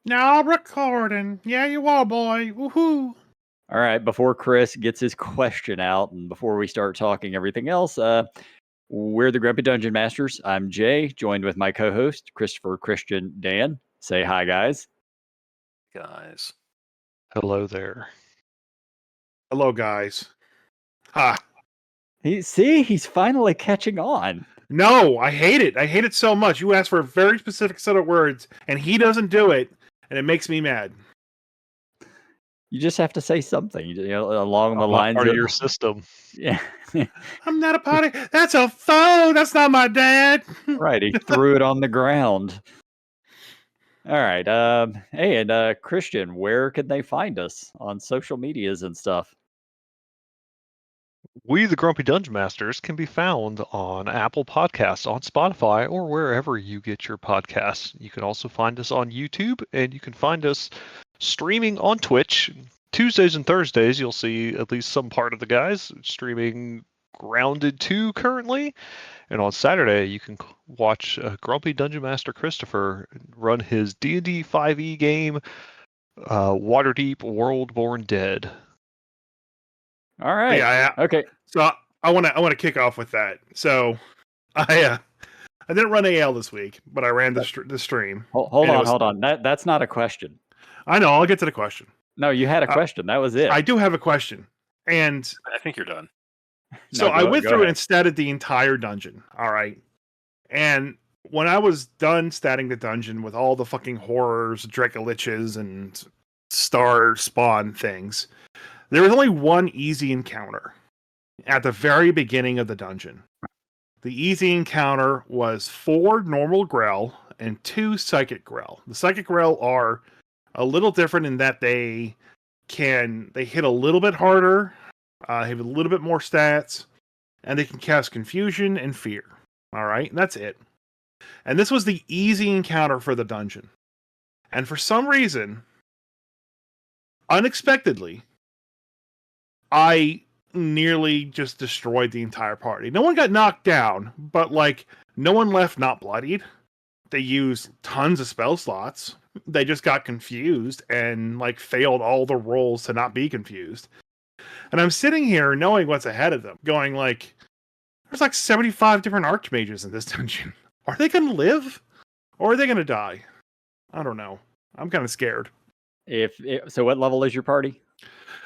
Now recording. Yeah, you are, boy. Woohoo. All right, before Chris gets his question out and before we start talking everything else, we're the Grumpy Dungeon Masters. I'm Jay, joined with my co-host, Christopher, Christian, Dan. Say hi, guys. Guys. Hello there. Hello, guys. Ha. He's finally catching on. No, I hate it. I hate it so much. You asked for a very specific set of words, and he doesn't do it, and it makes me mad. You just have to say something, along the I'm lines part of of your system. Yeah. I'm not a potty. That's a phone. That's not my dad. Right, he threw it on the ground. All right. Hey, and Christian, where can they find us on social medias and stuff? We, the Grumpy Dungeon Masters, can be found on Apple Podcasts, on Spotify, or wherever you get your podcasts. You can also find us on YouTube, and you can find us streaming on Twitch. Tuesdays and Thursdays, you'll see at least some part of the guys streaming Grounded 2 currently. And on Saturday, you can watch Grumpy Dungeon Master Christopher run his D&D 5e game, Waterdeep World Born Dead. All right. Yeah. Okay. So I want to kick off with that. So I didn't run AL this week, but I ran the stream. Hold on. That's not a question. I know. I'll get to the question. No, you had a question. That was it. I do have a question, and I think you're done. So I went through ahead. and statted the entire dungeon. All right. And when I was done statting the dungeon with all the fucking horrors, Dracoliches, and star spawn things, there was only one easy encounter at the very beginning of the dungeon. The easy encounter was 4 normal Grell and 2 psychic Grell. The psychic Grell are a little different in that they hit a little bit harder. Have a little bit more stats, and they can cast confusion and fear. All right, and that's it. And this was the easy encounter for the dungeon. And for some reason, unexpectedly, I nearly just destroyed the entire party. No one got knocked down, but no one left not bloodied. They used tons of spell slots. They just got confused and failed all the rolls to not be confused. And I'm sitting here knowing what's ahead of them, going there's 75 different archmages in this dungeon. Are they going to live? Or are they going to die? I don't know. I'm kind of scared. So what level is your party?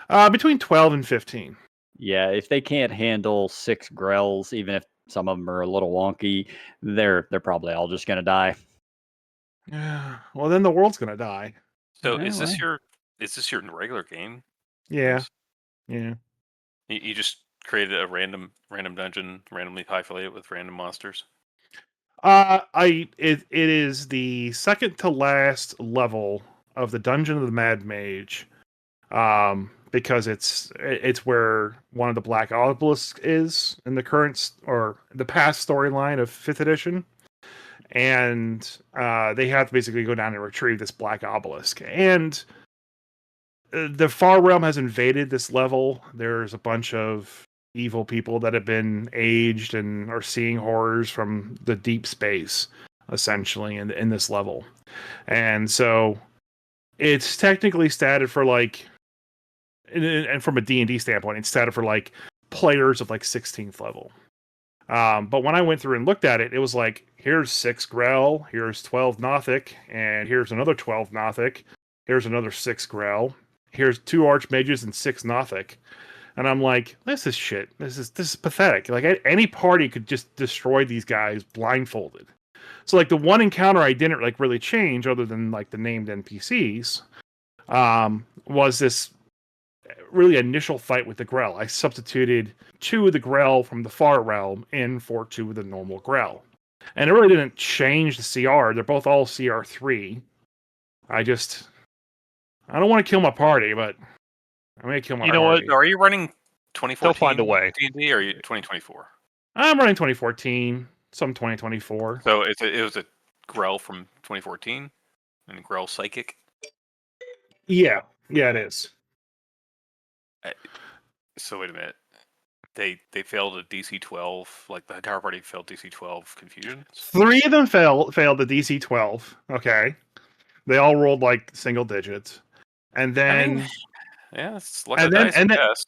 Between 12 and 15. Yeah, if they can't handle 6 Grells, even if some of them are a little wonky, they're probably all just going to die. Yeah. Well, then the world's going to die. So is this your regular game? Yeah. Yeah. You just created a random dungeon, randomly populated with random monsters? It is the second to last level of the Dungeon of the Mad Mage. Because it's where one of the Black Obelisks is in the current or the past storyline of 5th edition. And they have to basically go down and retrieve this Black Obelisk. And the Far Realm has invaded this level. There's a bunch of evil people that have been aged and are seeing horrors from the deep space, essentially, in this level. And so it's technically statted for and from a D&D standpoint, it's statted for players of 16th level. But when I went through and looked at it, it was here's 6 Grell, here's 12 Nothic, and here's another 12 Nothic, here's another 6 Grell, here's 2 Archmages and 6 Nothic. And I'm this is shit. This is pathetic. Any party could just destroy these guys blindfolded. So the one encounter I didn't really change, other than the named NPCs, was this really initial fight with the Grell. I substituted 2 of the Grell from the Far Realm in for 2 of the normal Grell. And it really didn't change the CR. They're both all CR3. I don't want to kill my party, but I'm going to kill my party. You know what? Are you running 2014 They'll find a way. D&D, or are you 2024? I'm running 2014, some 2024. So it was a Grell from 2014 and Grell Psychic? Yeah, it is. So wait a minute. They failed a DC 12, the entire party failed DC 12 confusions? 3 of them failed the DC 12, okay? They all rolled like single digits, and then yeah, it's luck of the dice, I guess.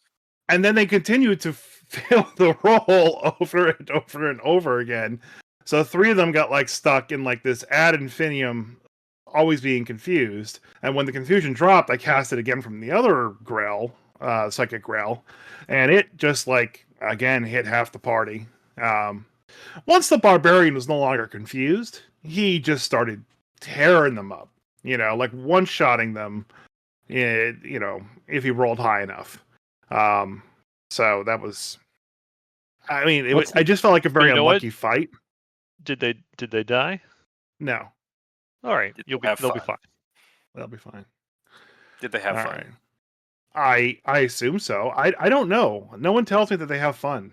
And then they continued to fail the roll over and over and over again. So 3 of them got like stuck in like this ad infinitum, always being confused. And when the confusion dropped, I cast it again from the other Grail, Psychic Grail, and it just like again hit half the party. Once the Barbarian was no longer confused, he just started tearing them up. Like one-shotting them. If he rolled high enough. So that was. I mean, I just felt like a very unlucky fight. Did they die? No. All right, they'll be fine. They'll be fine. Did they have fun? Right. I assume so. I don't know. No one tells me that they have fun.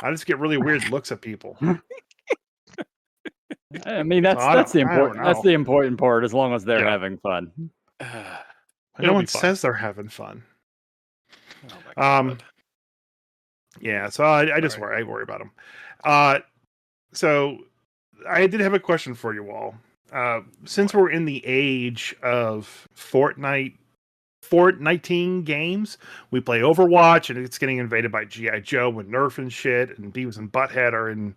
I just get really weird looks at people. I mean, that's the important. That's the important part. As long as they're having fun. No one says they're having fun. Oh my God. Yeah, so I just worry about them. So I did have a question for you all. Since we're in the age of Fortniting games, we play Overwatch, and it's getting invaded by G.I. Joe and Nerf and shit, and Beavis and Butthead are in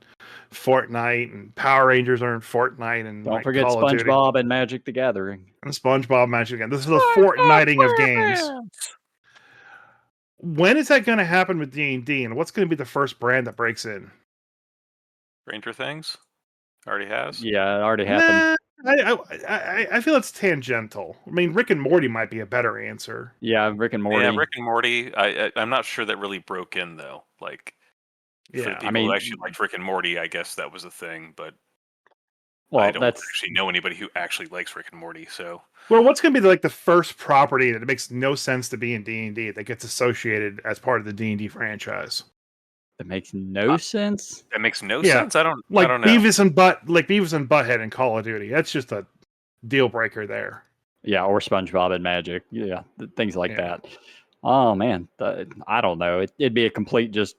Fortnite, and Power Rangers are in Fortnite, and don't forget SpongeBob and Magic the Gathering. And SpongeBob Magic again. This is the Fortniting of games. When is that going to happen with D&D, and what's going to be the first brand that breaks in? Stranger Things already has. Yeah, it already happened. I feel it's tangential. I mean, Rick and Morty might be a better answer. Yeah, Rick and Morty. Yeah, Rick and Morty. I'm not sure that really broke in though. Like, for the people who actually liked Rick and Morty, I guess that was a thing. But I don't actually know anybody who actually likes Rick and Morty. So, well, what's going to be like the first property that makes no sense to be in D&D that gets associated as part of the D&D franchise? That makes no sense. That makes no sense. I don't know. Beavis and Butthead in Call of Duty. That's just a deal breaker there. Yeah, or SpongeBob and Magic. Yeah, things like that. Oh man, I don't know. It'd be a complete just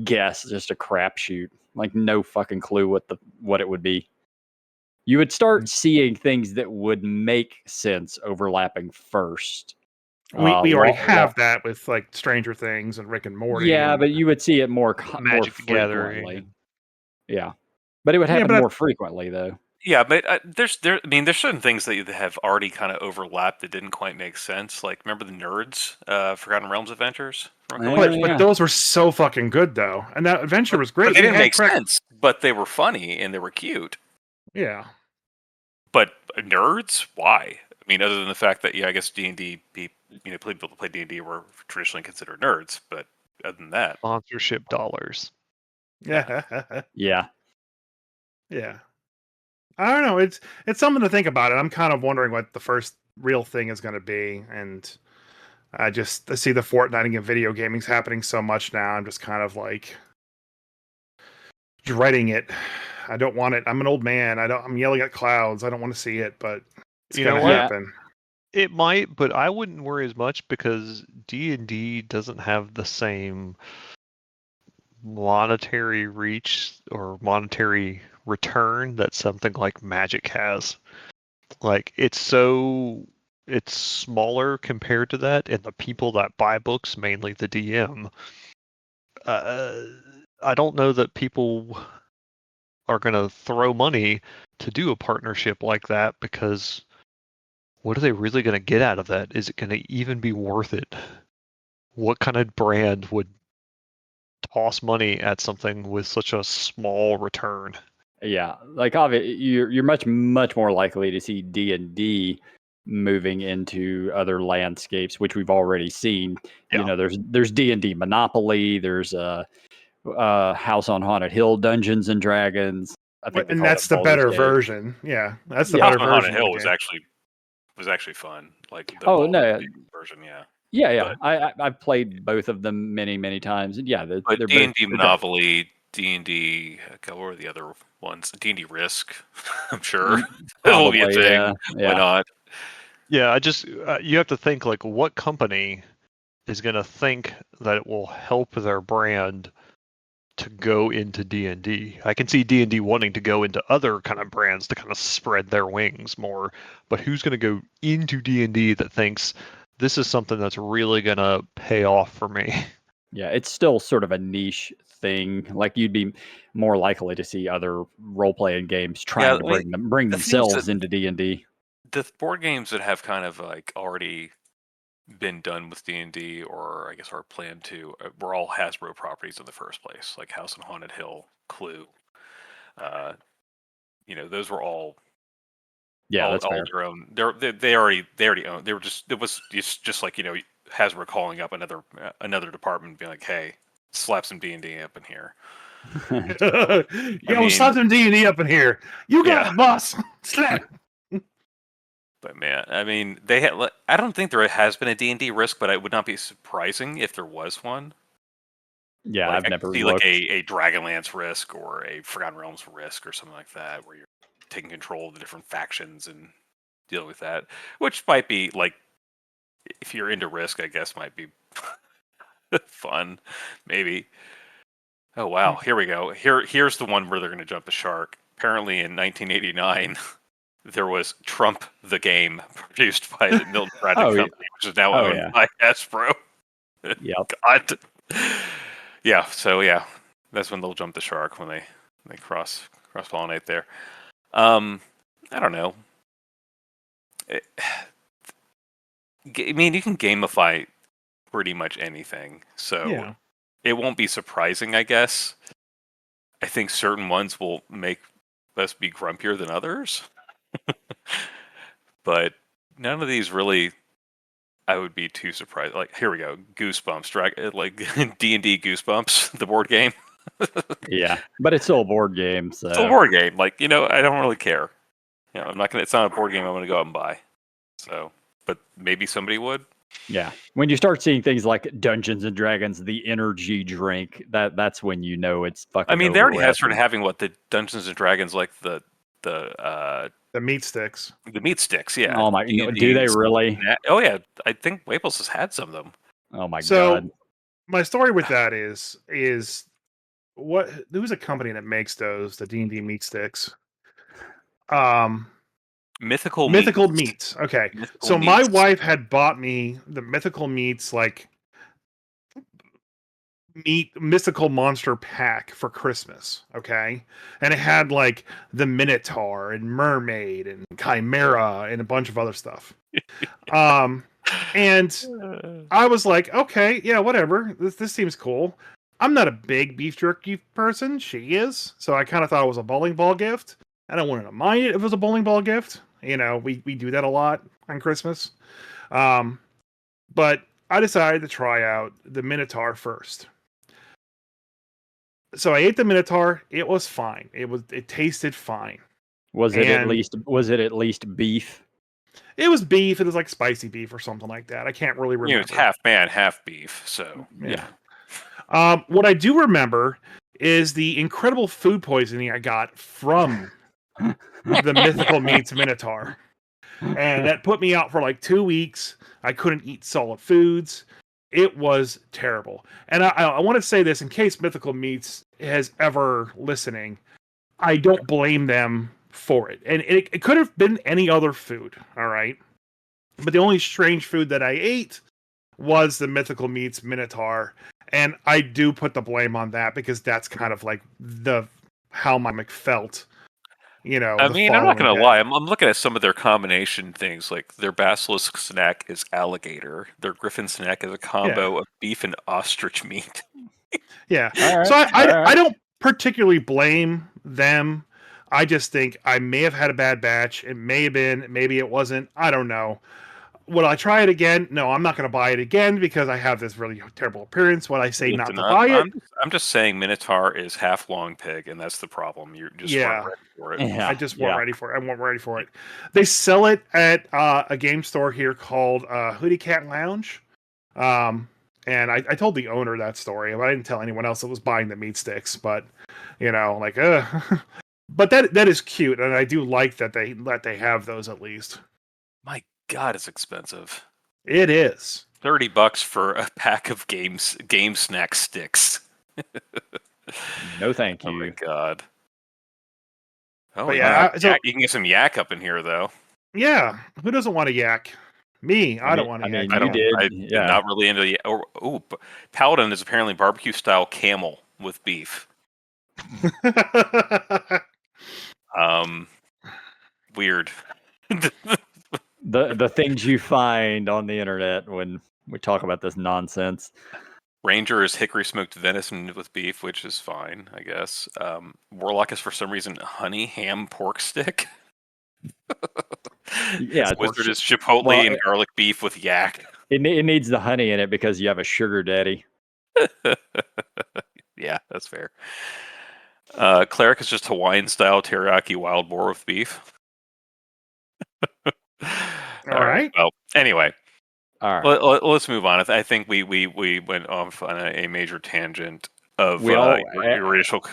guess, just a crapshoot. Like no fucking clue what it would be. You would start seeing things that would make sense overlapping first. We already have that with like Stranger Things and Rick and Morty. Yeah, but you would see it more Magic more Gathering. frequently. Yeah, but it would happen more frequently though. Yeah, but there's certain things that have already kind of overlapped that didn't quite make sense. Like, remember the Nerds, Forgotten Realms Adventures? But those were so fucking good though, and that adventure was great. But they didn't make sense, but they were funny and they were cute. Yeah. But nerds? Why? I mean, other than the fact that I guess D&D people who play D&D were traditionally considered nerds, but other than that, sponsorship dollars. Yeah. Yeah. I don't know. It's something to think about. I'm kind of wondering what the first real thing is going to be, and I see the Fortniting and video gaming's happening so much now. I'm just kind of like dreading it. I don't want it. I'm an old man. I'm yelling at clouds. I don't want to see it, but it's going to happen. It might, but I wouldn't worry as much because D&D doesn't have the same monetary reach or monetary return that something like Magic has. Like it's smaller compared to that, and the people that buy books, mainly the DM, I don't know that people are going to throw money to do a partnership like that, because what are they really going to get out of that? Is it going to even be worth it? What kind of brand would toss money at something with such a small return? Yeah, like you're much more likely to see D&D moving into other landscapes, which we've already seen. Yeah. There's D&D Monopoly. There's House on Haunted Hill, Dungeons and Dragons. I think, and that's the better version. Yeah, that's the better version. Haunted Hill was actually fun. Like the version, yeah. Yeah. I've played both of them many times, and yeah, they're D&D Monopoly, D&D. What were the other ones? D&D Risk. I'm sure that will be a thing. Yeah. Why not? Yeah, you have to think like what company is going to think that it will help their brand to go into D&D. I can see D&D wanting to go into other kind of brands to kind of spread their wings more, but who's going to go into D&D that thinks this is something that's really going to pay off for me? Yeah, it's still sort of a niche thing. Like you'd be more likely to see other role-playing games trying to bring themselves into D&D. The board games that have kind of like already been done with D&D, or I guess are planned to, were all Hasbro properties in the first place, like House on Haunted Hill, Clue. Those were all that's all fair. their own. They already owned. They were just, it was just like Hasbro calling up another department, being like, hey, slap some D&D up in here. We'll slap some D&D up in here. You got it, boss. Slap. But man, I mean, I don't think there has been a D&D risk, but it would not be surprising if there was one. Yeah, like, I've never see looked. Like a Dragonlance risk or a Forgotten Realms risk or something like that, where you're taking control of the different factions and dealing with that, which might be like, if you're into risk, I guess might be fun, maybe. Oh wow, here we go. Here's the one where they're going to jump the shark. Apparently, in 1989. There was Trump the Game, produced by the Milton Bradley Company, which is now owned by Hasbro. Yep. God. Yeah, so yeah, that's when they'll jump the shark, when they cross pollinate there. I don't know. I mean, you can gamify pretty much anything, so it won't be surprising, I guess. I think certain ones will make us be grumpier than others. But none of these really, I would be too surprised. Like, here we go, Goosebumps, like D&D Goosebumps, the board game. Yeah, but it's still a board game. So. It's still a board game. Like, I don't really care. I'm not gonna. It's not a board game I'm gonna go out and buy. So, but maybe somebody would. Yeah, when you start seeing things like Dungeons and Dragons, the energy drink, that's when you know it's fucking. I mean, they already have started having the Dungeons and Dragons, like the meat sticks. The meat sticks, yeah. Oh my! Do they really? Oh yeah, I think Waples has had some of them. Oh my god! So my story with that is who's a company that makes those, the D&D meat sticks? Mythical Meats. Okay. Mythical Meats. My wife had bought me the Mythical Meats, like mystical monster pack for Christmas. Okay. And it had like the Minotaur and Mermaid and Chimera and a bunch of other stuff. And I was like, okay, yeah, whatever. This seems cool. I'm not a big beef jerky person. She is. So I kind of thought it was a bowling ball gift. I don't want to mind it if it was a bowling ball gift. We do that a lot on Christmas. But I decided to try out the Minotaur first. So I ate the Minotaur. It was fine. It tasted fine. Was it at least beef? It was beef. It was like spicy beef or something like that. I can't really remember. It's half man, half beef. So yeah. What I do remember is the incredible food poisoning I got from the Mythical Meats Minotaur. And that put me out for like 2 weeks. I couldn't eat solid foods. It was terrible. And I want to say this in case Mythical Meats is ever listening. I don't blame them for it. And it could have been any other food, all right? But the only strange food that I ate was the Mythical Meats Minotaur. And I do put the blame on that because that's kind of like how my stomach felt. I mean, I'm not going to lie. I'm looking at some of their combination things. Like their basilisk snack is alligator. Their griffin snack is a combo of beef and ostrich meat. Yeah. Right. So I don't particularly blame them. I just think I may have had a bad batch. It may have been. Maybe it wasn't. I don't know. Would I try it again? No, I'm not going to buy it again because I have this really terrible appearance. Would I say not to buy it? I'm just saying Minotaur is half long pig, and that's the problem. You just weren't ready for it. Yeah, I just weren't ready for it. I wasn't ready for it. They sell it at a game store here called Hoodie Cat Lounge. And I told the owner that story. I didn't tell anyone else that was buying the meat sticks, but but that is cute, and I do like that they have those at least. My God, it's expensive. It is $30 for a pack of game snack sticks. No, thank you. Oh my god. Oh But yeah, so you can get some yak up in here though. Yeah, who doesn't want a yak? Me, I don't want a yak. I did. I'm not really into the. Paladin is apparently barbecue style camel with beef. Weird. The things you find on the internet when we talk about this nonsense. Ranger is hickory smoked venison with beef, which is fine, I guess. Warlock is for some reason honey ham pork stick. Yeah, Wizard is chipotle and garlic beef with yak. It needs the honey in it because you have a sugar daddy. Yeah, that's fair. Cleric is just Hawaiian style teriyaki wild boar with beef. All right. Well, anyway. All right. Let's move on. I think we went off on a major tangent of your initial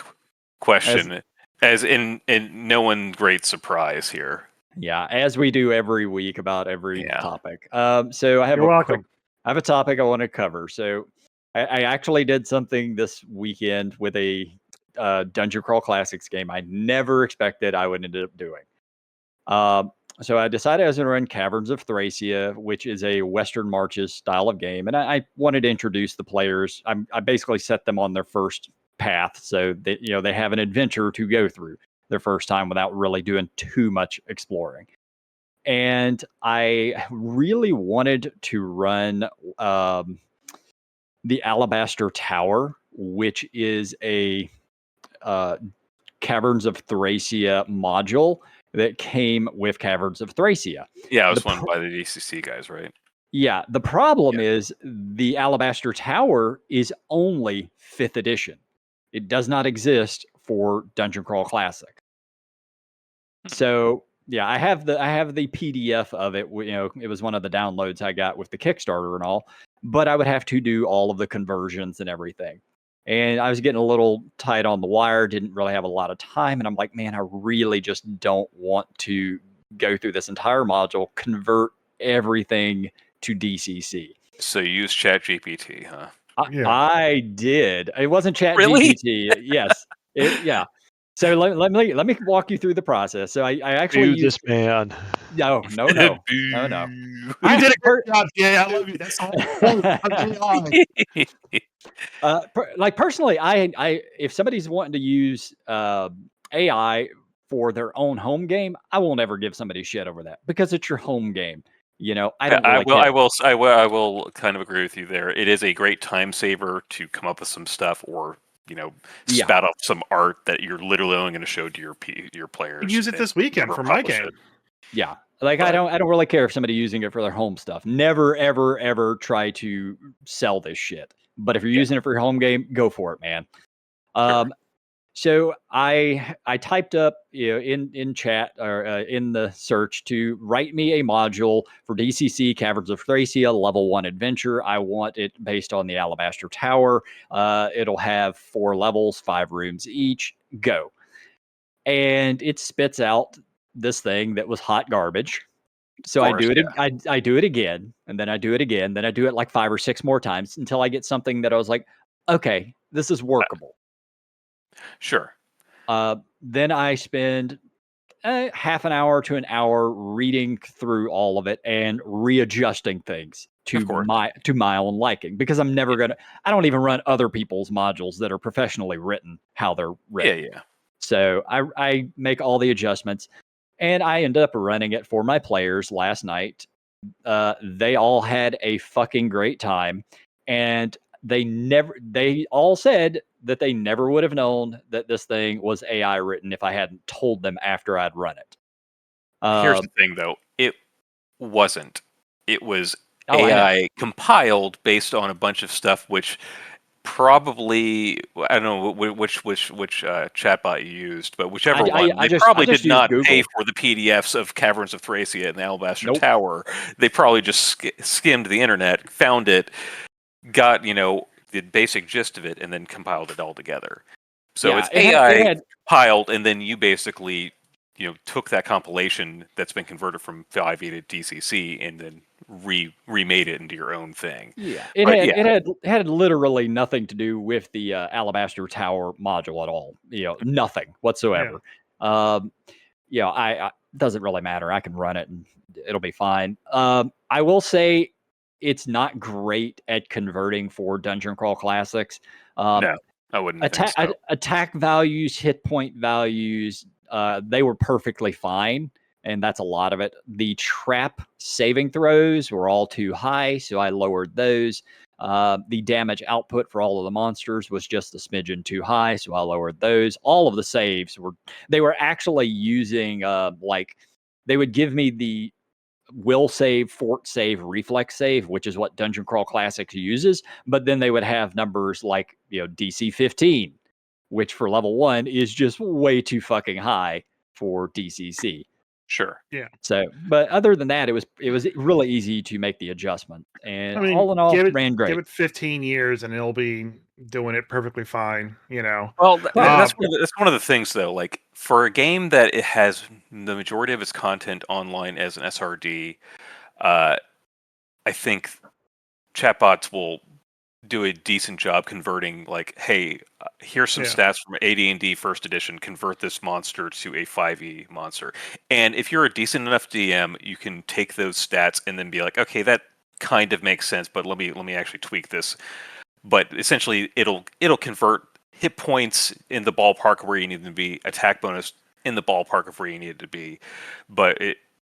question, as in no one great surprise here. Yeah, as we do every week about every topic. So I have welcome. I have a topic I want to cover. So I actually did something this weekend with a Dungeon Crawl Classics game I never expected I would end up doing. So I decided I was going to run Caverns of Thracia, which is a Western Marches style of game. And I wanted to introduce the players. I basically set them on their first path so that, they have an adventure to go through their first time without really doing too much exploring. And I really wanted to run the Alabaster Tower, which is a Caverns of Thracia module that came with Caverns of Thracia. Yeah, it was won by the DCC guys, right? Yeah, the problem is the Alabaster Tower is only 5th edition. It does not exist for Dungeon Crawl Classic. So, yeah, I have the PDF of it. It was one of the downloads I got with the Kickstarter and all, but I would have to do all of the conversions and everything. And I was getting a little tight on the wire, didn't really have a lot of time. And I'm like, man, I really just don't want to go through this entire module, convert everything to DCC. So you use ChatGPT, huh? I did. It wasn't ChatGPT. Really? Yes. Yeah. So let me walk you through the process. So I actually used this man. No. You did a great job, Jay. I love you. That's all. Personally, I if somebody's wanting to use AI for their own home game, I won't ever give somebody shit over that because it's your home game. I don't really care. I will kind of agree with you there. It is a great time saver to come up with some stuff or spout off some art that you're literally only going to show to your players. Use it this weekend for my game. Yeah. I don't really care if somebody using it for their home stuff. Never, ever, ever try to sell this shit. But if you're using it for your home game, go for it, man. Sure. So I typed up in chat or in the search to write me a module for DCC Caverns of Thracia level 1 adventure. I want it based on the Alabaster Tower. It'll have 4 levels, 5 rooms each. Go. And it spits out this thing that was hot garbage. So I do it. I do it again, and then I do it again. Then I do it like 5 or 6 more times until I get something that I was like, okay, this is workable. Sure. Then I spend half an hour to an hour reading through all of it and readjusting things to my own liking, because I'm never gonna. I don't even run other people's modules that are professionally written how they're written. Yeah. So I make all the adjustments. And I ended up running it for my players last night. They all had a fucking great time. And they all said that they never would have known that this thing was AI written if I hadn't told them after I'd run it. Here's the thing, though. It wasn't. It was AI compiled based on a bunch of stuff which probably, I don't know which chatbot you used, but whichever one, they probably did not pay for the PDFs of Caverns of Thracia and the Alabaster Tower. They probably just skimmed the internet, found it, got the basic gist of it, and then compiled it all together. So it's AI compiled, and then you basically took that compilation that's been converted from 5e to DCC and then remade it into your own thing. Yeah, it had literally nothing to do with the Alabaster Tower module at all. Nothing whatsoever. I doesn't really matter. I can run it and it'll be fine. I will say it's not great at converting for Dungeon Crawl Classics. No, I wouldn't think so. Attack values, hit point values, they were perfectly fine, and that's a lot of it. The trap saving throws were all too high, so I lowered those. The damage output for all of the monsters was just a smidgen too high, so I lowered those. All of the saves they were actually using they would give me the will save, fort save, reflex save, which is what Dungeon Crawl Classics uses, but then they would have numbers like DC 15, which for level 1 is just way too fucking high for DCC. Sure. Yeah. So, but other than that, it was really easy to make the adjustment, and all in all, ran great. Give it 15 years, and it'll be doing it perfectly fine. Well, that's one of the things, though. Like for a game that it has the majority of its content online as an SRD, I think chatbots will do a decent job converting. Like, hey, here's some stats from AD&D First Edition. Convert this monster to a 5e monster. And if you're a decent enough DM, you can take those stats and then be like, okay, that kind of makes sense, but let me actually tweak this. But essentially, it'll convert hit points in the ballpark where you need them to be, attack bonus in the ballpark of where you need it to be. But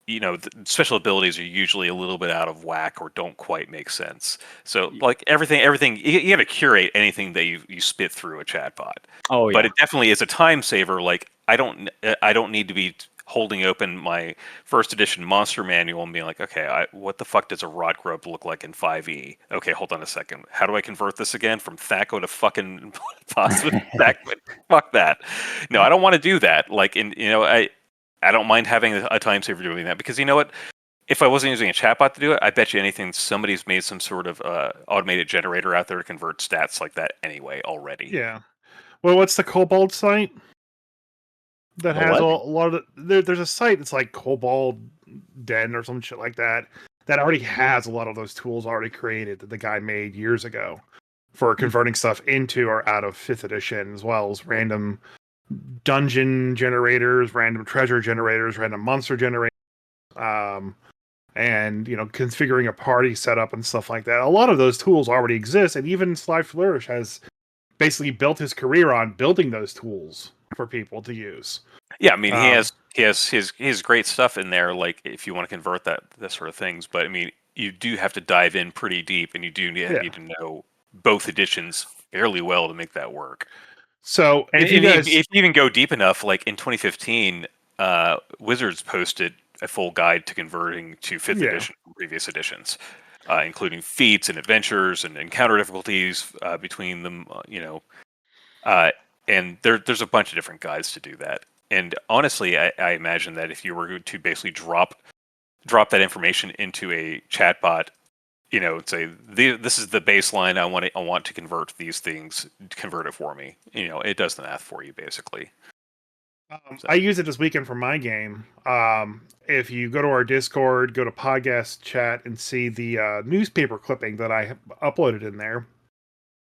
the special abilities are usually a little bit out of whack or don't quite make sense. So like everything you got to curate anything that you spit through a chatbot. Oh yeah. But it definitely is a time saver. Like I don't need to be holding open my first edition monster manual and being like, okay, what the fuck does a rot grub look like in 5e? Okay, hold on a second. How do I convert this again from Thaco to fucking Thackwit? Fuck that. No, I don't want to do that. Like I don't mind having a time saver doing that, because you know what? If I wasn't using a chatbot to do it, I bet you anything somebody's made some sort of automated generator out there to convert stats like that anyway already. Yeah. Well, what's the Kobold site? That has a lot of there's a site that's like Kobold Den or some shit like that already has a lot of those tools already created that the guy made years ago for converting stuff into or out of 5th edition, as well as random dungeon generators, random treasure generators, random monster generators, and configuring a party setup and stuff like that. A lot of those tools already exist, and even Sly Flourish has basically built his career on building those tools for people to use. Yeah, I mean, he has his great stuff in there. Like if you want to convert that sort of things, but I mean, you do have to dive in pretty deep, and you do need to know both editions fairly well to make that work. So if you even go deep enough, like in 2015, Wizards posted a full guide to converting to 5th edition from previous editions, including feats and adventures and encounter difficulties between them. And there's a bunch of different guides to do that. And honestly, I imagine that if you were to basically drop that information into a chatbot, say this is the baseline. I want to convert these things. Convert it for me. It does the math for you basically. I use it this weekend for my game. If you go to our Discord, go to podcast chat, and see the newspaper clipping that I uploaded in there.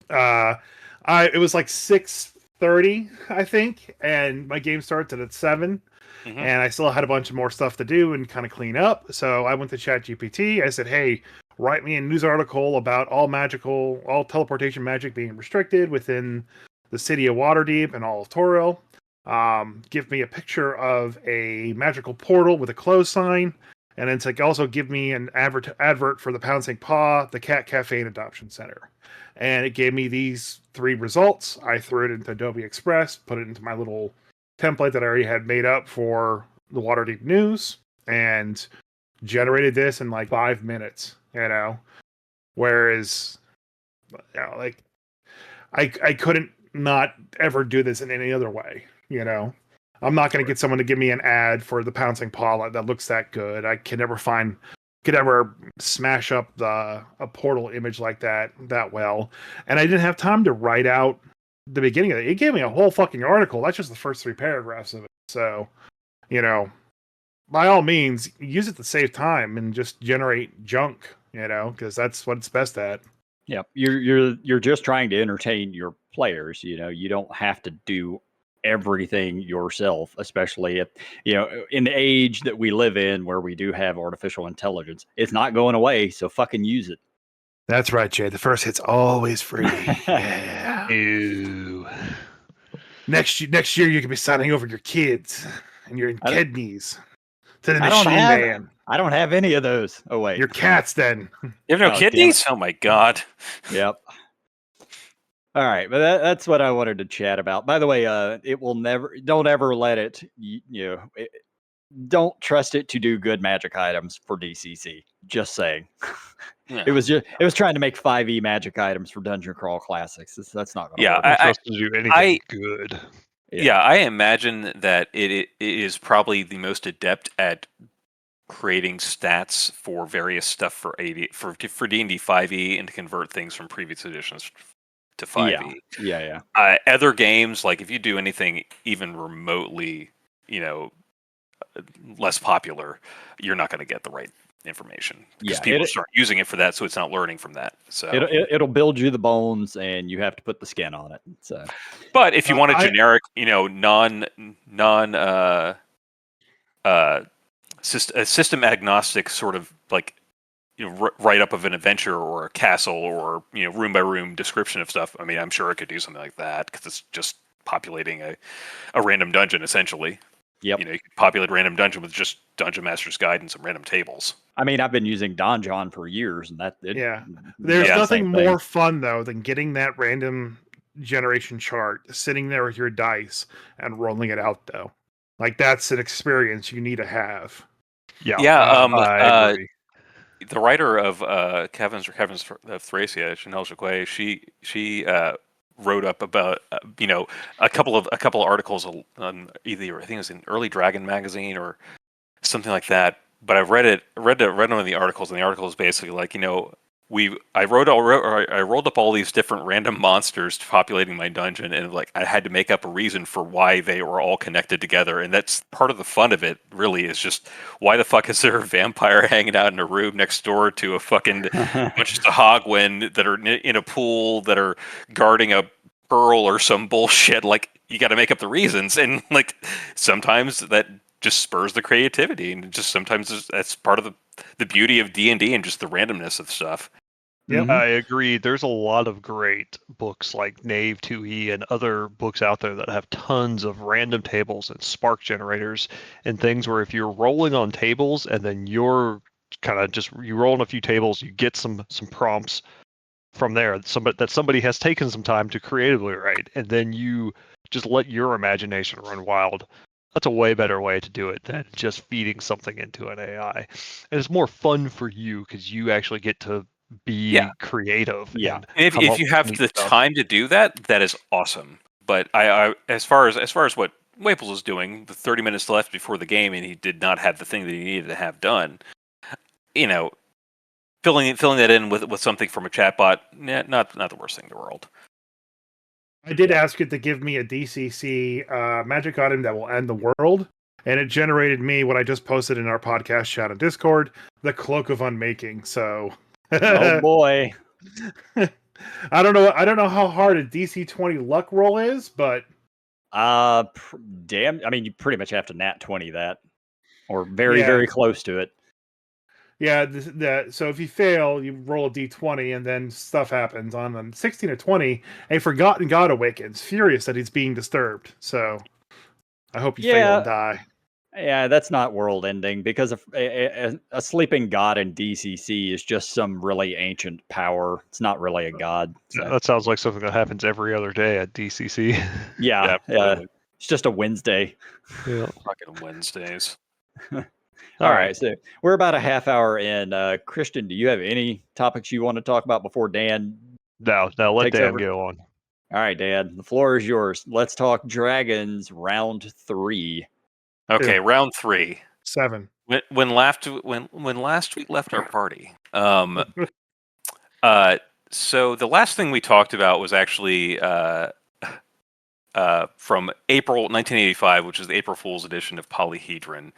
It was like 6:30, I think, and my game starts at 7. Mm-hmm. And I still had a bunch of more stuff to do and kind of clean up. So I went to ChatGPT. I said, hey, write me a news article about all teleportation magic being restricted within the city of Waterdeep and all of Toril. Give me a picture of a magical portal with a close sign. And then also give me an advert for the Pouncing Paw, the Cat Cafe, and Adoption Center. And it gave me these 3 results. I threw it into Adobe Express, put it into my little template that I already had made up for the Waterdeep News, and generated this in like 5 minutes, Whereas, I couldn't not ever do this in any other way, I'm not going to get someone to give me an ad for the Pouncing Paw that looks that good. I could ever smash up a portal image like that well. And I didn't have time to write out the beginning of it. It gave me a whole fucking article. That's just the first 3 paragraphs of it. So, by all means, use it to save time and just generate junk, because that's what it's best at. Yeah, you're just trying to entertain your players. You don't have to do everything yourself, especially at in the age that we live in, where we do have artificial intelligence. It's not going away, so fucking use it. That's right, Jay. The first hit's always free. Yeah. Ew. Next year, you could be signing over your kids and your kidneys to the I machine man. I don't have any of those. Oh wait, your cats then. You have no kidneys? Oh my god. Yep. All right, but that's what I wanted to chat about. By the way, it will never. Don't ever let it. Don't trust it to do good magic items for DCC. Just saying. Yeah. It was trying to make 5e magic items for Dungeon Crawl Classics. That's not going to work. I don't trust it to do anything good. Yeah, I imagine that it is probably the most adept at creating stats for various stuff for D&D 5e and to convert things from previous editions to 5e. Yeah. Other games, like if you do anything even remotely, less popular, you're not going to get the right information because people start using it for that, so it's not learning from that. So it'll build you the bones, and you have to put the skin on it. So, but if you want a generic, system agnostic sort of like write up of an adventure or a castle or room by room description of stuff, I mean, I'm sure it could do something like that because it's just populating a random dungeon essentially. Yep. You could populate random dungeon with just Dungeon Master's Guide and some random tables. I mean, I've been using Donjon for years, and there's nothing more fun though than getting that random generation chart, sitting there with your dice and rolling it out. Though, like that's an experience you need to have. I agree. The writer of Caverns of Thracia, Chanel Jacquet, she wrote up about a couple of articles on either I think it was in Early Dragon magazine or something like that. But I've read one of the articles, and the article is basically like I rolled up all these different random monsters populating my dungeon, and like I had to make up a reason for why they were all connected together, and that's part of the fun of it. Really, is just why the fuck is there a vampire hanging out in a room next door to a fucking bunch of Sahagwin that are in a pool that are guarding a pearl or some bullshit? Like you got to make up the reasons, and like sometimes that just spurs the creativity, and just sometimes that's part of the beauty of D&D and just the randomness of stuff. Yeah, I agree. There's a lot of great books like Knave 2E and other books out there that have tons of random tables and spark generators and things where if you're rolling on tables and then you're kind of just you roll on a few tables, you get some prompts from there. Somebody has taken some time to creatively write, and then you just let your imagination run wild. That's a way better way to do it than just feeding something into an AI. And it's more fun for you because you actually get to be creative. Yeah. And if you have the time to do that, that is awesome. But I as far as what Waples is doing, the 30 minutes left before the game, and he did not have the thing that he needed to have done. Filling that in with something from a chatbot, not the worst thing in the world. I did ask it to give me a DCC magic item that will end the world, and it generated me what I just posted in our podcast chat on Discord, the Cloak of Unmaking. So, oh boy, I don't know how hard a DC 20 luck roll is, but damn, I mean, you pretty much have to nat 20 that, or very close to it. Yeah, so if you fail, you roll a d20, and then stuff happens. On them 16 or 20, a forgotten god awakens, furious that he's being disturbed. So I hope you fail and die. Yeah, that's not world ending, because a sleeping god in DCC is just some really ancient power. It's not really a god. So. Yeah, that sounds like something that happens every other day at DCC. Yeah. It's just a Wednesday. Yeah, fucking Wednesdays. All right, so we're about a half hour in. Christian, do you have any topics you want to talk about before Dan? No, let Dan go on. All right, Dan, the floor is yours. Let's talk Dragons round 3. Okay, round 3. 7. When last week left our party. So the last thing we talked about was actually from April 1985, which is the April Fool's edition of Polyhedron.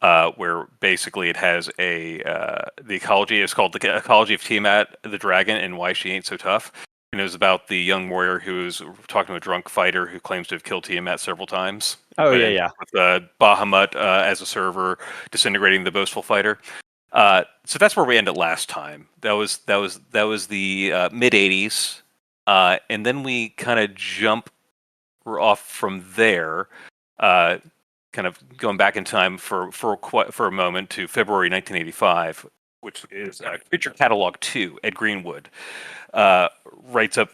where basically it has the ecology. It's called the ecology of Tiamat, the dragon, and why she ain't so tough. And it was about the young warrior who's talking to a drunk fighter who claims to have killed Tiamat several times. Oh, yeah. With Bahamut as a server, disintegrating the boastful fighter. So that's where we ended last time. That was the mid '80s, and then we kind of jump off from there, kind of going back in time for a moment to February 1985, which is Creature Catalog 2. Ed Greenwood writes up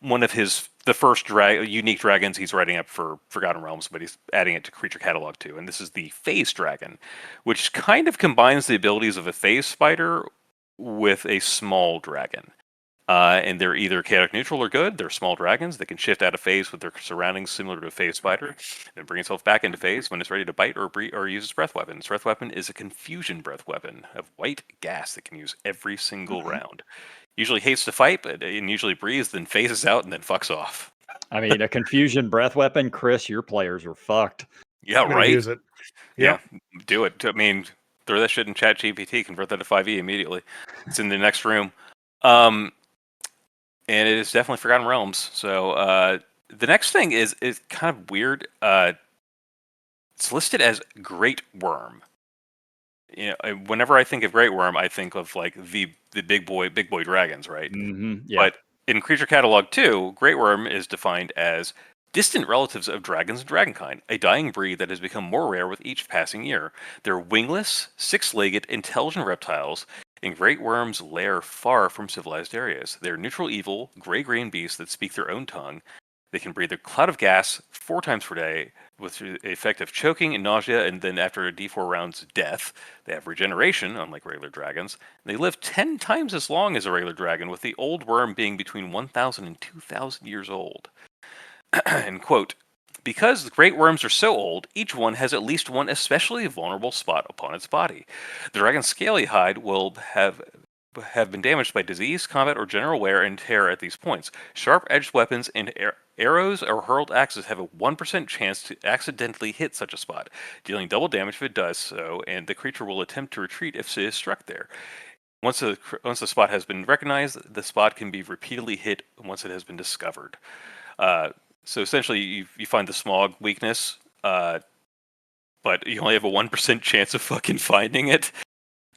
one of the first unique dragons he's writing up for Forgotten Realms, but he's adding it to Creature Catalog 2, and this is the Phase Dragon, which kind of combines the abilities of a Phase Spider with a small dragon. And they're either chaotic neutral or good. They're small dragons that can shift out of phase with their surroundings, similar to a phase spider, then bring itself back into phase when it's ready to bite or use its breath weapon. Its breath weapon is a confusion breath weapon of white gas that can use every single round. Usually hates to fight, but and usually breathes, then phases out, and then fucks off. I mean, a confusion breath weapon, Chris, your players are fucked. Yeah, I'm gonna right? use it. Yep. Yeah, do it. I mean, throw that shit in ChatGPT, convert that to 5e immediately. It's in the next room. And it is definitely Forgotten Realms. So the next thing is kind of weird. It's listed as Great Worm. You know, whenever I think of Great Worm, I think of like the big boy dragons, right? Mm-hmm, yeah. But in Creature Catalog 2, Great Worm is defined as distant relatives of dragons and dragonkind, a dying breed that has become more rare with each passing year. They're wingless, six-legged, intelligent reptiles, and great worms lair far from civilized areas. They're neutral evil, gray-green beasts that speak their own tongue. They can breathe a cloud of gas 4 times per day with the effect of choking and nausea, and then after a d4 rounds, death. They have regeneration, unlike regular dragons. They live 10 times as long as a regular dragon, with the old worm being between 1,000 and 2,000 years old. And quote, because the great worms are so old, each one has at least one especially vulnerable spot upon its body. The dragon's scaly hide will have been damaged by disease, combat, or general wear and tear at these points. Sharp-edged weapons and arrows or hurled axes have a 1% chance to accidentally hit such a spot, dealing double damage if it does so, and the creature will attempt to retreat if it is struck there. Once the spot has been recognized, the spot can be repeatedly hit once it has been discovered. So essentially, you find the smog weakness, but you only have a 1% chance of fucking finding it.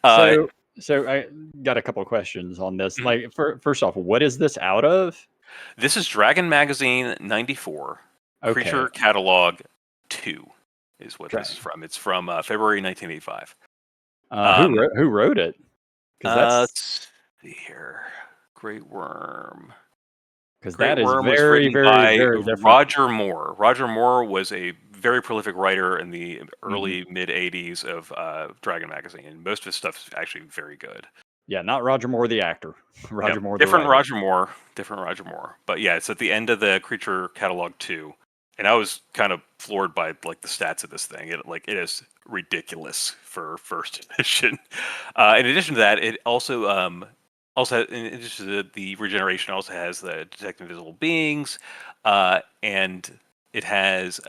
So I got a couple of questions on this. Like, first off, what is this out of? This is Dragon Magazine 94. Okay. Creature Catalog 2 is what this is from. It's from February 1985. Who wrote it? Let's see here. Great Worm. Because that is Worm very, was very, very different. Roger Moore. Roger Moore was a very prolific writer in the early mid '80s of Dragon Magazine, and most of his stuff is actually very good. Yeah, not Roger Moore the actor. Roger Moore, different the writer. Different Roger Moore. But yeah, it's at the end of the Creature Catalog 2, and I was kind of floored by like the stats of this thing. It is ridiculous for first edition. In addition to that, it also in addition to the regeneration, also has the detect invisible beings, and it has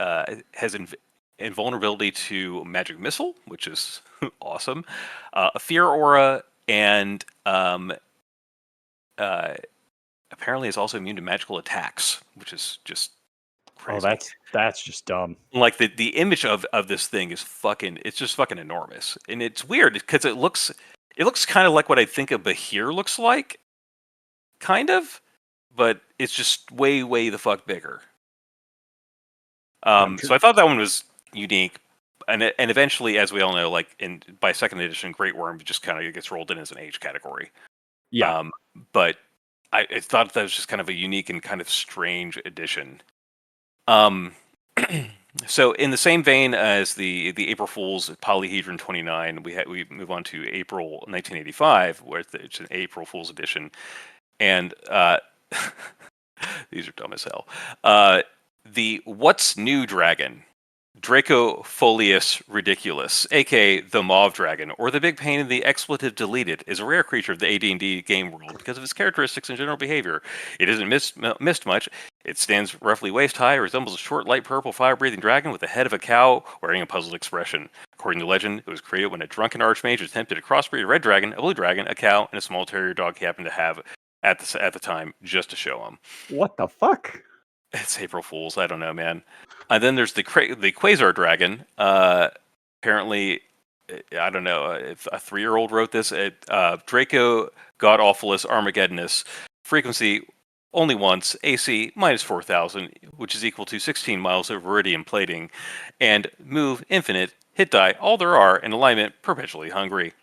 invulnerability to magic missile, which is awesome. A fear aura, and apparently is also immune to magical attacks, which is just crazy. Oh, that's just dumb. Like the image of this thing is it's just fucking enormous, and it's weird because it looks kind of like what I think a Bahir looks like, kind of, but it's just way the fuck bigger. So I thought that one was unique, and eventually, as we all know, like by second edition, Great Worm just kind of gets rolled in as an age category. Yeah, but I thought that was just kind of a unique and kind of strange addition. So in the same vein as the April Fool's Polyhedron 29, we move on to April 1985, where it's an April Fool's edition, and these are dumb as hell. The What's New Dragon Dracofolius ridiculus, aka the Mauve Dragon, or the Big Pain in the expletive deleted, is a rare creature of the AD&D game world because of its characteristics and general behavior. It isn't missed much. It stands roughly waist high, resembles a short, light purple, fire-breathing dragon with the head of a cow wearing a puzzled expression. According to legend, it was created when a drunken archmage attempted to crossbreed a red dragon, a blue dragon, a cow, and a small terrier dog he happened to have at the time, just to show him. What the fuck? It's April Fool's. I don't know, man. And then there's the Quasar Dragon. Apparently, I don't know if a 3-year-old wrote this. Draco God Awfulus Armageddonus. Frequency only once. AC minus 4,000, which is equal to 16 miles of Viridian plating. And move infinite. Hit die all there are. And alignment perpetually hungry.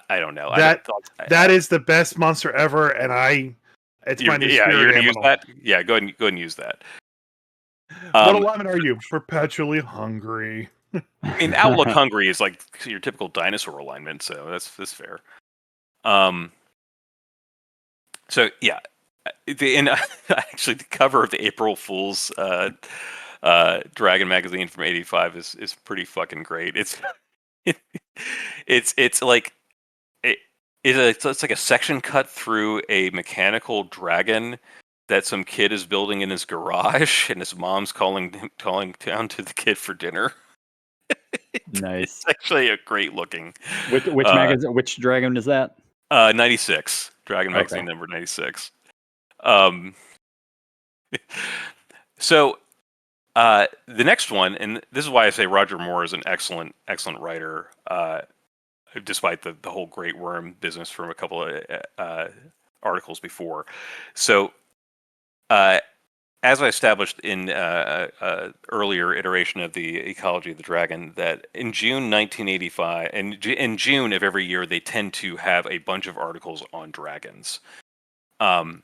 I don't know. That is the best monster ever, and it's my new spirit you're gonna animal. use that? Yeah, go ahead and use that. What alignment are you? Perpetually hungry. I mean, Outlook hungry is like your typical dinosaur alignment, so that's fair. So yeah, actually the cover of the April Fool's Dragon magazine from '85 is pretty fucking great. It's like it's like a section cut through a mechanical dragon that some kid is building in his garage, and his mom's calling down to the kid for dinner. Nice. It's actually a great looking. Which magazine? Which dragon is that? 96 Dragon magazine number 96. So the next one, and this is why I say Roger Moore is an excellent writer. Despite the whole Great Worm business from a couple of articles before. So, as I established in earlier iteration of the Ecology of the Dragon, that in June 1985, and in June of every year, they tend to have a bunch of articles on dragons. And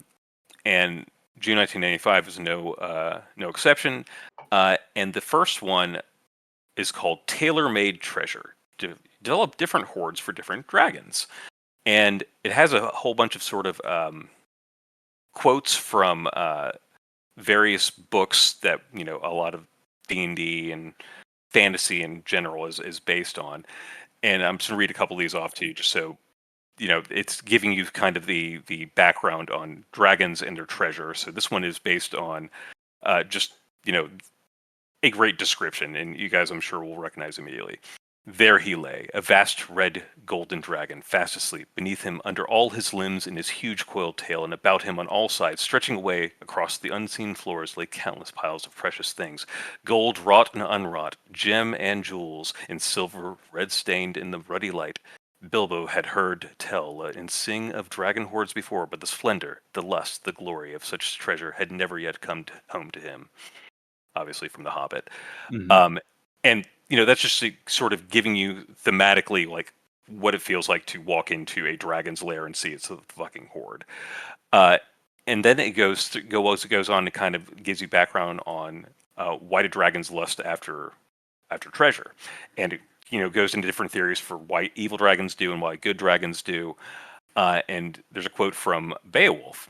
June 1985 is no exception. And the first one is called Tailor-Made Treasure. Develop different hordes for different dragons, and it has a whole bunch of sort of quotes from various books that a lot of D&D and fantasy in general is based on. And I'm just gonna read a couple of these off to you, just so it's giving you kind of the background on dragons and their treasure. So this one is based on just a great description, and you guys I'm sure will recognize immediately. There he lay, a vast red golden dragon, fast asleep. Beneath him, under all his limbs in his huge coiled tail, and about him on all sides, stretching away across the unseen floors, lay countless piles of precious things. Gold wrought and unwrought, gem and jewels, and silver red-stained in the ruddy light. Bilbo had heard tell and sing of dragon hordes before, but the splendor, the lust, the glory of such treasure had never yet come home to him. Obviously from The Hobbit. Mm-hmm. And that's just sort of giving you thematically like what it feels like to walk into a dragon's lair and see it's a fucking horde. And then it goes on to kind of gives you background on why do dragons lust after treasure, and it goes into different theories for why evil dragons do and why good dragons do. And there's a quote from Beowulf.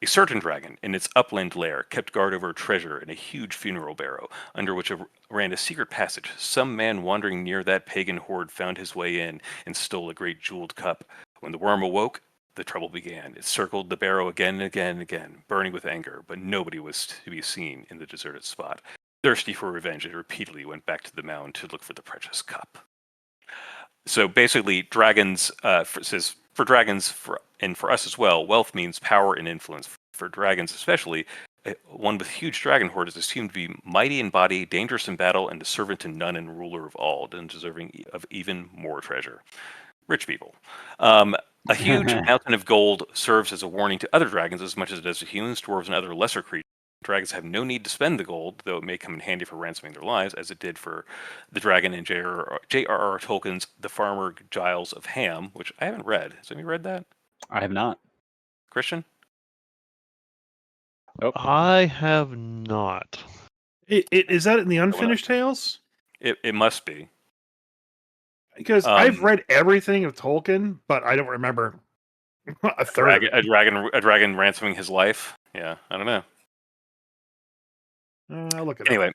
A certain dragon, in its upland lair, kept guard over a treasure in a huge funeral barrow, under which ran a secret passage. Some man wandering near that pagan horde found his way in and stole a great jeweled cup. When the worm awoke, the trouble began. It circled the barrow again and again and again, burning with anger, but nobody was to be seen in the deserted spot. Thirsty for revenge, it repeatedly went back to the mound to look for the precious cup. So basically, dragons, for dragons, and for us as well, wealth means power and influence. For dragons especially, one with huge dragon horde is assumed to be mighty in body, dangerous in battle, and a servant to none and ruler of all, and deserving of even more treasure. Rich people. A huge mountain of gold serves as a warning to other dragons as much as it does to humans, dwarves, and other lesser creatures. Dragons have no need to spend the gold, though it may come in handy for ransoming their lives, as it did for the dragon in J.R.R. Tolkien's The Farmer Giles of Ham, which I haven't read. Has anybody read that? I have not. Christian? Nope. I have not. Is that in the Unfinished Tales? It must be. Because I've read everything of Tolkien, but I don't remember a third. A dragon ransoming his life? Yeah, I don't know. I'll look at Anyway,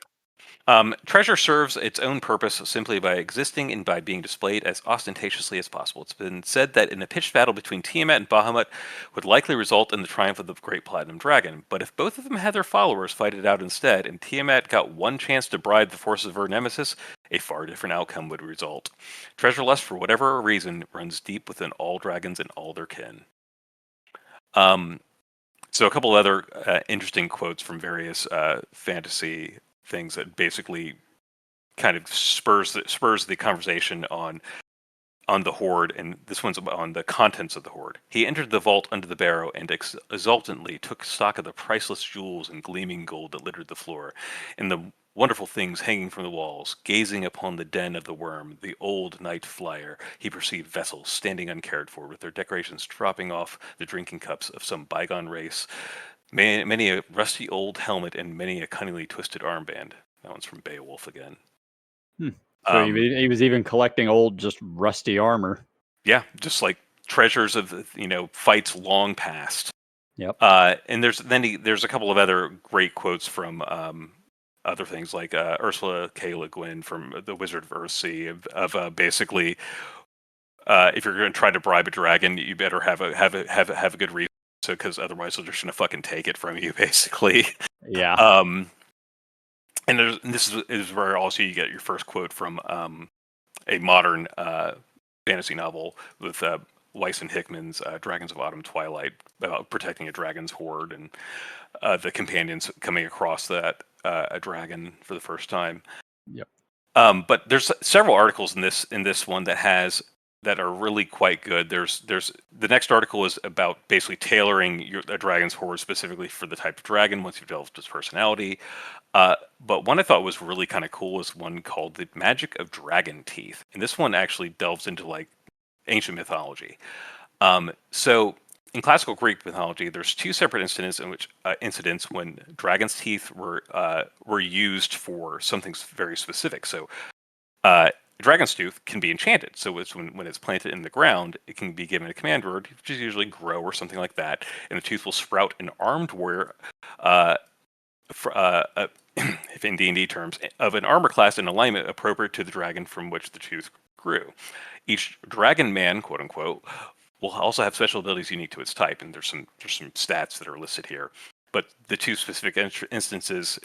Treasure serves its own purpose simply by existing and by being displayed as ostentatiously as possible. It's been said that in a pitched battle between Tiamat and Bahamut would likely result in the triumph of the Great Platinum Dragon. But if both of them had their followers fight it out instead, and Tiamat got one chance to bribe the forces of her nemesis, a far different outcome would result. Treasure lust, for whatever reason, runs deep within all dragons and all their kin. So a couple other interesting quotes from various fantasy things that basically kind of spurs the conversation on the hoard, and this one's on the contents of the hoard. He entered the vault under the barrow and exultantly took stock of the priceless jewels and gleaming gold that littered the floor, and the wonderful things hanging from the walls. Gazing upon the den of the worm, the old night flyer, he perceived vessels standing uncared for, with their decorations dropping off the drinking cups of some bygone race. Many a rusty old helmet and many a cunningly twisted armband. That one's from Beowulf again. So he was even collecting old, just rusty armor. Yeah, just like treasures of fights long past. Yep. And there's a couple of other great quotes from other things like Ursula K. Le Guin from The Wizard of Earthsea of basically if you're going to try to bribe a dragon, you better have a good reason, because otherwise they're just going to fucking take it from you, basically. Yeah. And this is where also you get your first quote from a modern fantasy novel with Weiss and Hickman's Dragons of Autumn Twilight, about protecting a dragon's hoard and the companions coming across that a dragon for the first time. Yep. But there's several articles in this one that are really quite good. There's the next article is about basically tailoring a dragon's hoard specifically for the type of dragon once you've developed its personality. But one I thought was really kind of cool is one called The Magic of Dragon Teeth. And this one actually delves into like ancient mythology. So in classical Greek mythology, there's two separate incidents when dragon's teeth were used for something very specific. So dragon's tooth can be enchanted. So it's when it's planted in the ground, it can be given a command word, which is usually grow or something like that, and the tooth will sprout an armed warrior, if in D&D terms, of an armor class and alignment appropriate to the dragon from which the tooth grew. Each dragon man, quote unquote, will also have special abilities unique to its type, and there's some stats that are listed here. But the two specific instances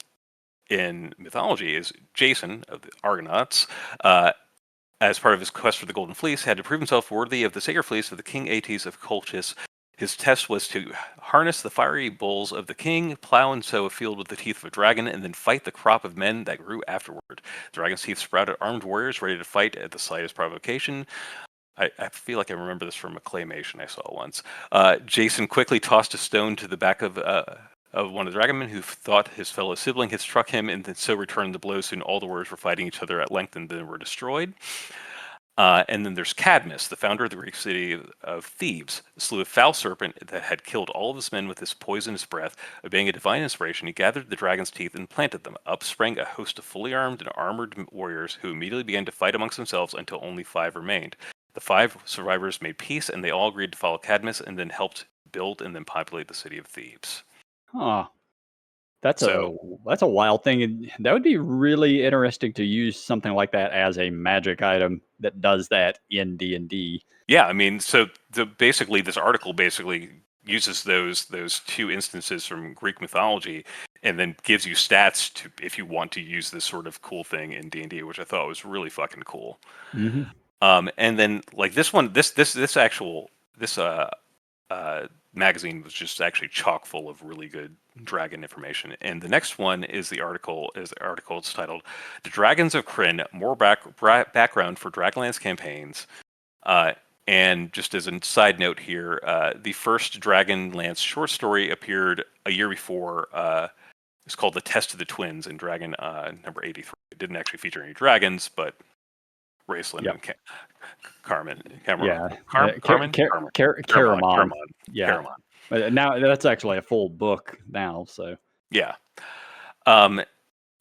in mythology is Jason of the Argonauts, as part of his quest for the Golden Fleece, had to prove himself worthy of the Sacred Fleece of the King Aetes of Colchis. His test was to harness the fiery bulls of the king, plow and sow a field with the teeth of a dragon, and then fight the crop of men that grew afterward. The dragon's teeth sprouted armed warriors ready to fight at the slightest provocation. I feel like I remember this from a claymation I saw once. Jason quickly tossed a stone to the back of one of the dragonmen who thought his fellow sibling had struck him, and then so returned the blow. Soon all the warriors were fighting each other at length and then were destroyed. And then there's Cadmus, the founder of the Greek city of Thebes, slew a foul serpent that had killed all of his men with his poisonous breath. Obeying a divine inspiration, he gathered the dragon's teeth and planted them. Up sprang a host of fully armed and armored warriors who immediately began to fight amongst themselves until only 5 remained. The 5 survivors made peace, and they all agreed to follow Cadmus and then helped build and then populate the city of Thebes. Huh. That's a wild thing, and that would be really interesting to use something like that as a magic item that does that in D&D. Yeah, I mean, so basically, this article basically uses those 2 instances from Greek mythology, and then gives you stats to if you want to use this sort of cool thing in D&D, which I thought was really fucking cool. Mm-hmm. And then like this one, this magazine was just actually chock full of really good dragon information. And the next one is the article. It's titled "The Dragons of Krynn: More Background for Dragonlance Campaigns." And just as a side note here, the first Dragonlance short story appeared a year before. It's called "The Test of the Twins" in Dragon number 83. It didn't actually feature any dragons, but Raceland and Cameron. Yeah. But now that's actually a full book now. So yeah. And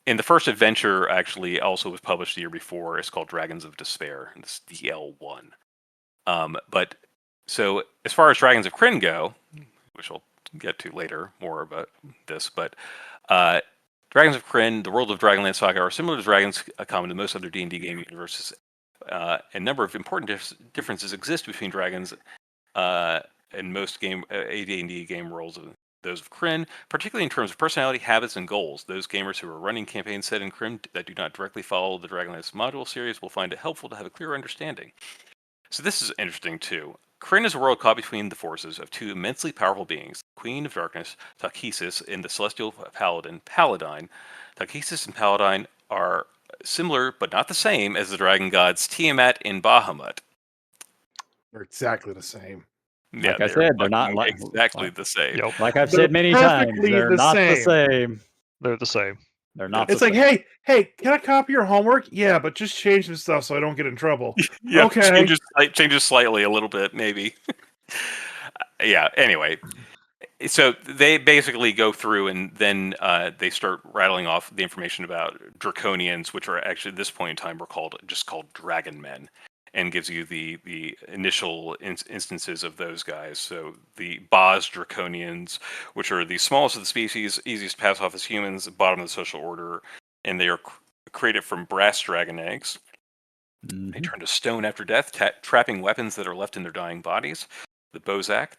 the first adventure actually also was published the year before. It's called Dragons of Despair, and it's DL1. But so as far as Dragons of Krynn go, which we'll get to later more about this, but Dragons of Kryn, the world of Dragonlance Saga are similar to dragons common to most other D&D game universes. A number of important differences exist between dragons and most AD&D game worlds of those of Kryn, particularly in terms of personality, habits, and goals. Those gamers who are running campaigns set in Kryn that do not directly follow the Dragonlance module series will find it helpful to have a clear understanding. So this is interesting too. Kryn is a world caught between the forces of two immensely powerful beings, the Queen of Darkness, Takhisis, and the Celestial Paladin, Paladine. Takhisis and Paladine are similar, but not the same, as the dragon gods Tiamat and Bahamut. They're exactly the same. Yeah, like I said, they're not exactly the same. Yep. Like I've said many times, they're not the same. They're the same. They're not. It's like, hey, can I copy your homework? Yeah, but just change some stuff so I don't get in trouble. Yeah, okay. Changes slightly a little bit, maybe. Yeah. Anyway, so they basically go through and then they start rattling off the information about Draconians, which are actually at this point in time were just called Dragon Men, and gives you the initial instances of those guys. So the Boz Draconians, which are the smallest of the species, easiest to pass off as humans, bottom of the social order, and they are created from brass dragon eggs. Mm-hmm. They turn to stone after death, trapping weapons that are left in their dying bodies. The Bozak,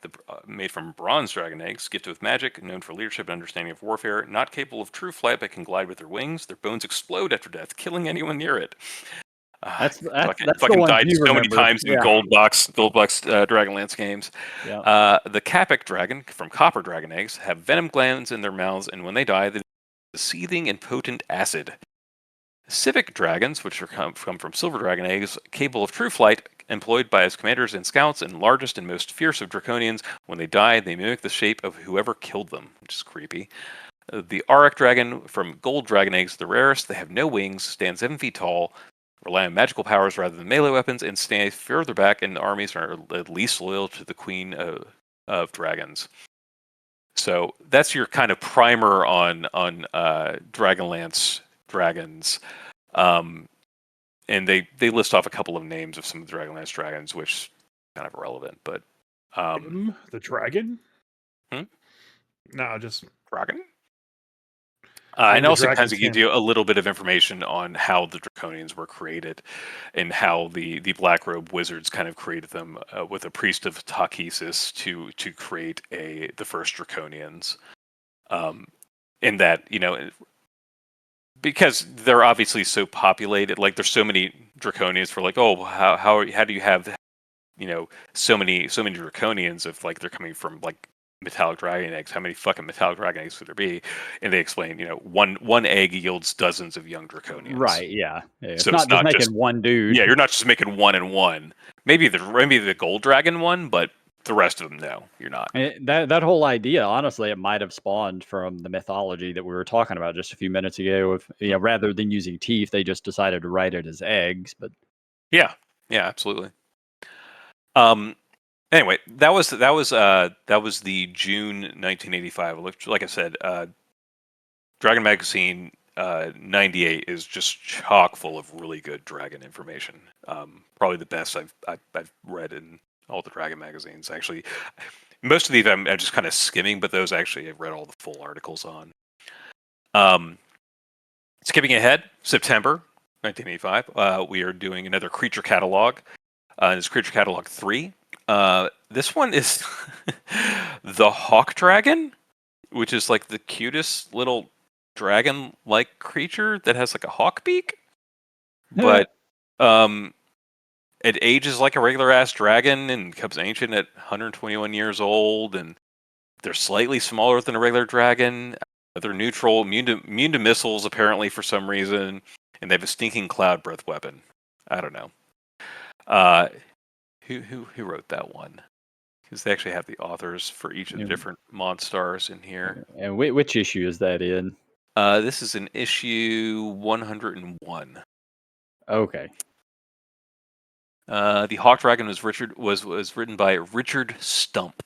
made from bronze dragon eggs, gifted with magic, known for leadership and understanding of warfare, not capable of true flight but can glide with their wings. Their bones explode after death, killing anyone near it. That's fucking died so many times in gold box Dragonlance games. Yeah. The Capic dragon from copper dragon eggs have venom glands in their mouths, and when they die, they seething and potent acid. Civic dragons, which come from silver dragon eggs, capable of true flight, employed by its commanders and scouts, and largest and most fierce of Draconians. When they die, they mimic the shape of whoever killed them, which is creepy. The Auric dragon from gold dragon eggs, the rarest. They have no wings, stand 7 feet tall, rely on magical powers rather than melee weapons, and stay further back in the armies, are at least loyal to the Queen of Dragons. So that's your kind of primer on Dragonlance dragons. And they list off a couple of names of some of the Dragonlance dragons, which is kind of irrelevant. But the dragon? No, just dragon. And also kind of gives you a little bit of information on how the Draconians were created, and how the Black Robe Wizards kind of created them with a priest of Takhisis to create the first Draconians. In that, because they're obviously so populated, like there's so many Draconians for like, oh, how do you have so many Draconians if like they're coming from like metallic dragon eggs? How many fucking metallic dragon eggs could there be? And they explain, one egg yields dozens of young Draconians. Right? Yeah. It's so not just making one dude. Yeah, you're not just making one and one. Maybe the gold dragon one, but the rest of them, no, you're not. That whole idea, honestly, it might have spawned from the mythology that we were talking about just a few minutes ago. Of rather than using teeth, they just decided to write it as eggs. But yeah, absolutely. Anyway, that was the June 1985. Like I said, Dragon Magazine 98 is just chock full of really good dragon information. Probably the best I've read in all the Dragon magazines. Actually, most of these I'm just kind of skimming, but those actually I've read all the full articles on. Skipping ahead, September 1985, we are doing another creature catalog. It's Creature Catalog 3. This one is the Hawk Dragon, which is like the cutest little dragon-like creature that has like a hawk beak. But it ages like a regular ass dragon and becomes ancient at 121 years old, and they're slightly smaller than a regular dragon. They're neutral, immune to missiles apparently for some reason, and they have a stinking cloud breath weapon. I don't know. Who wrote that one? Because they actually have the authors for each of the different Monstars in here. And which issue is that in? This is in issue 101. Okay. The Hawk Dragon was written by Richard Stump.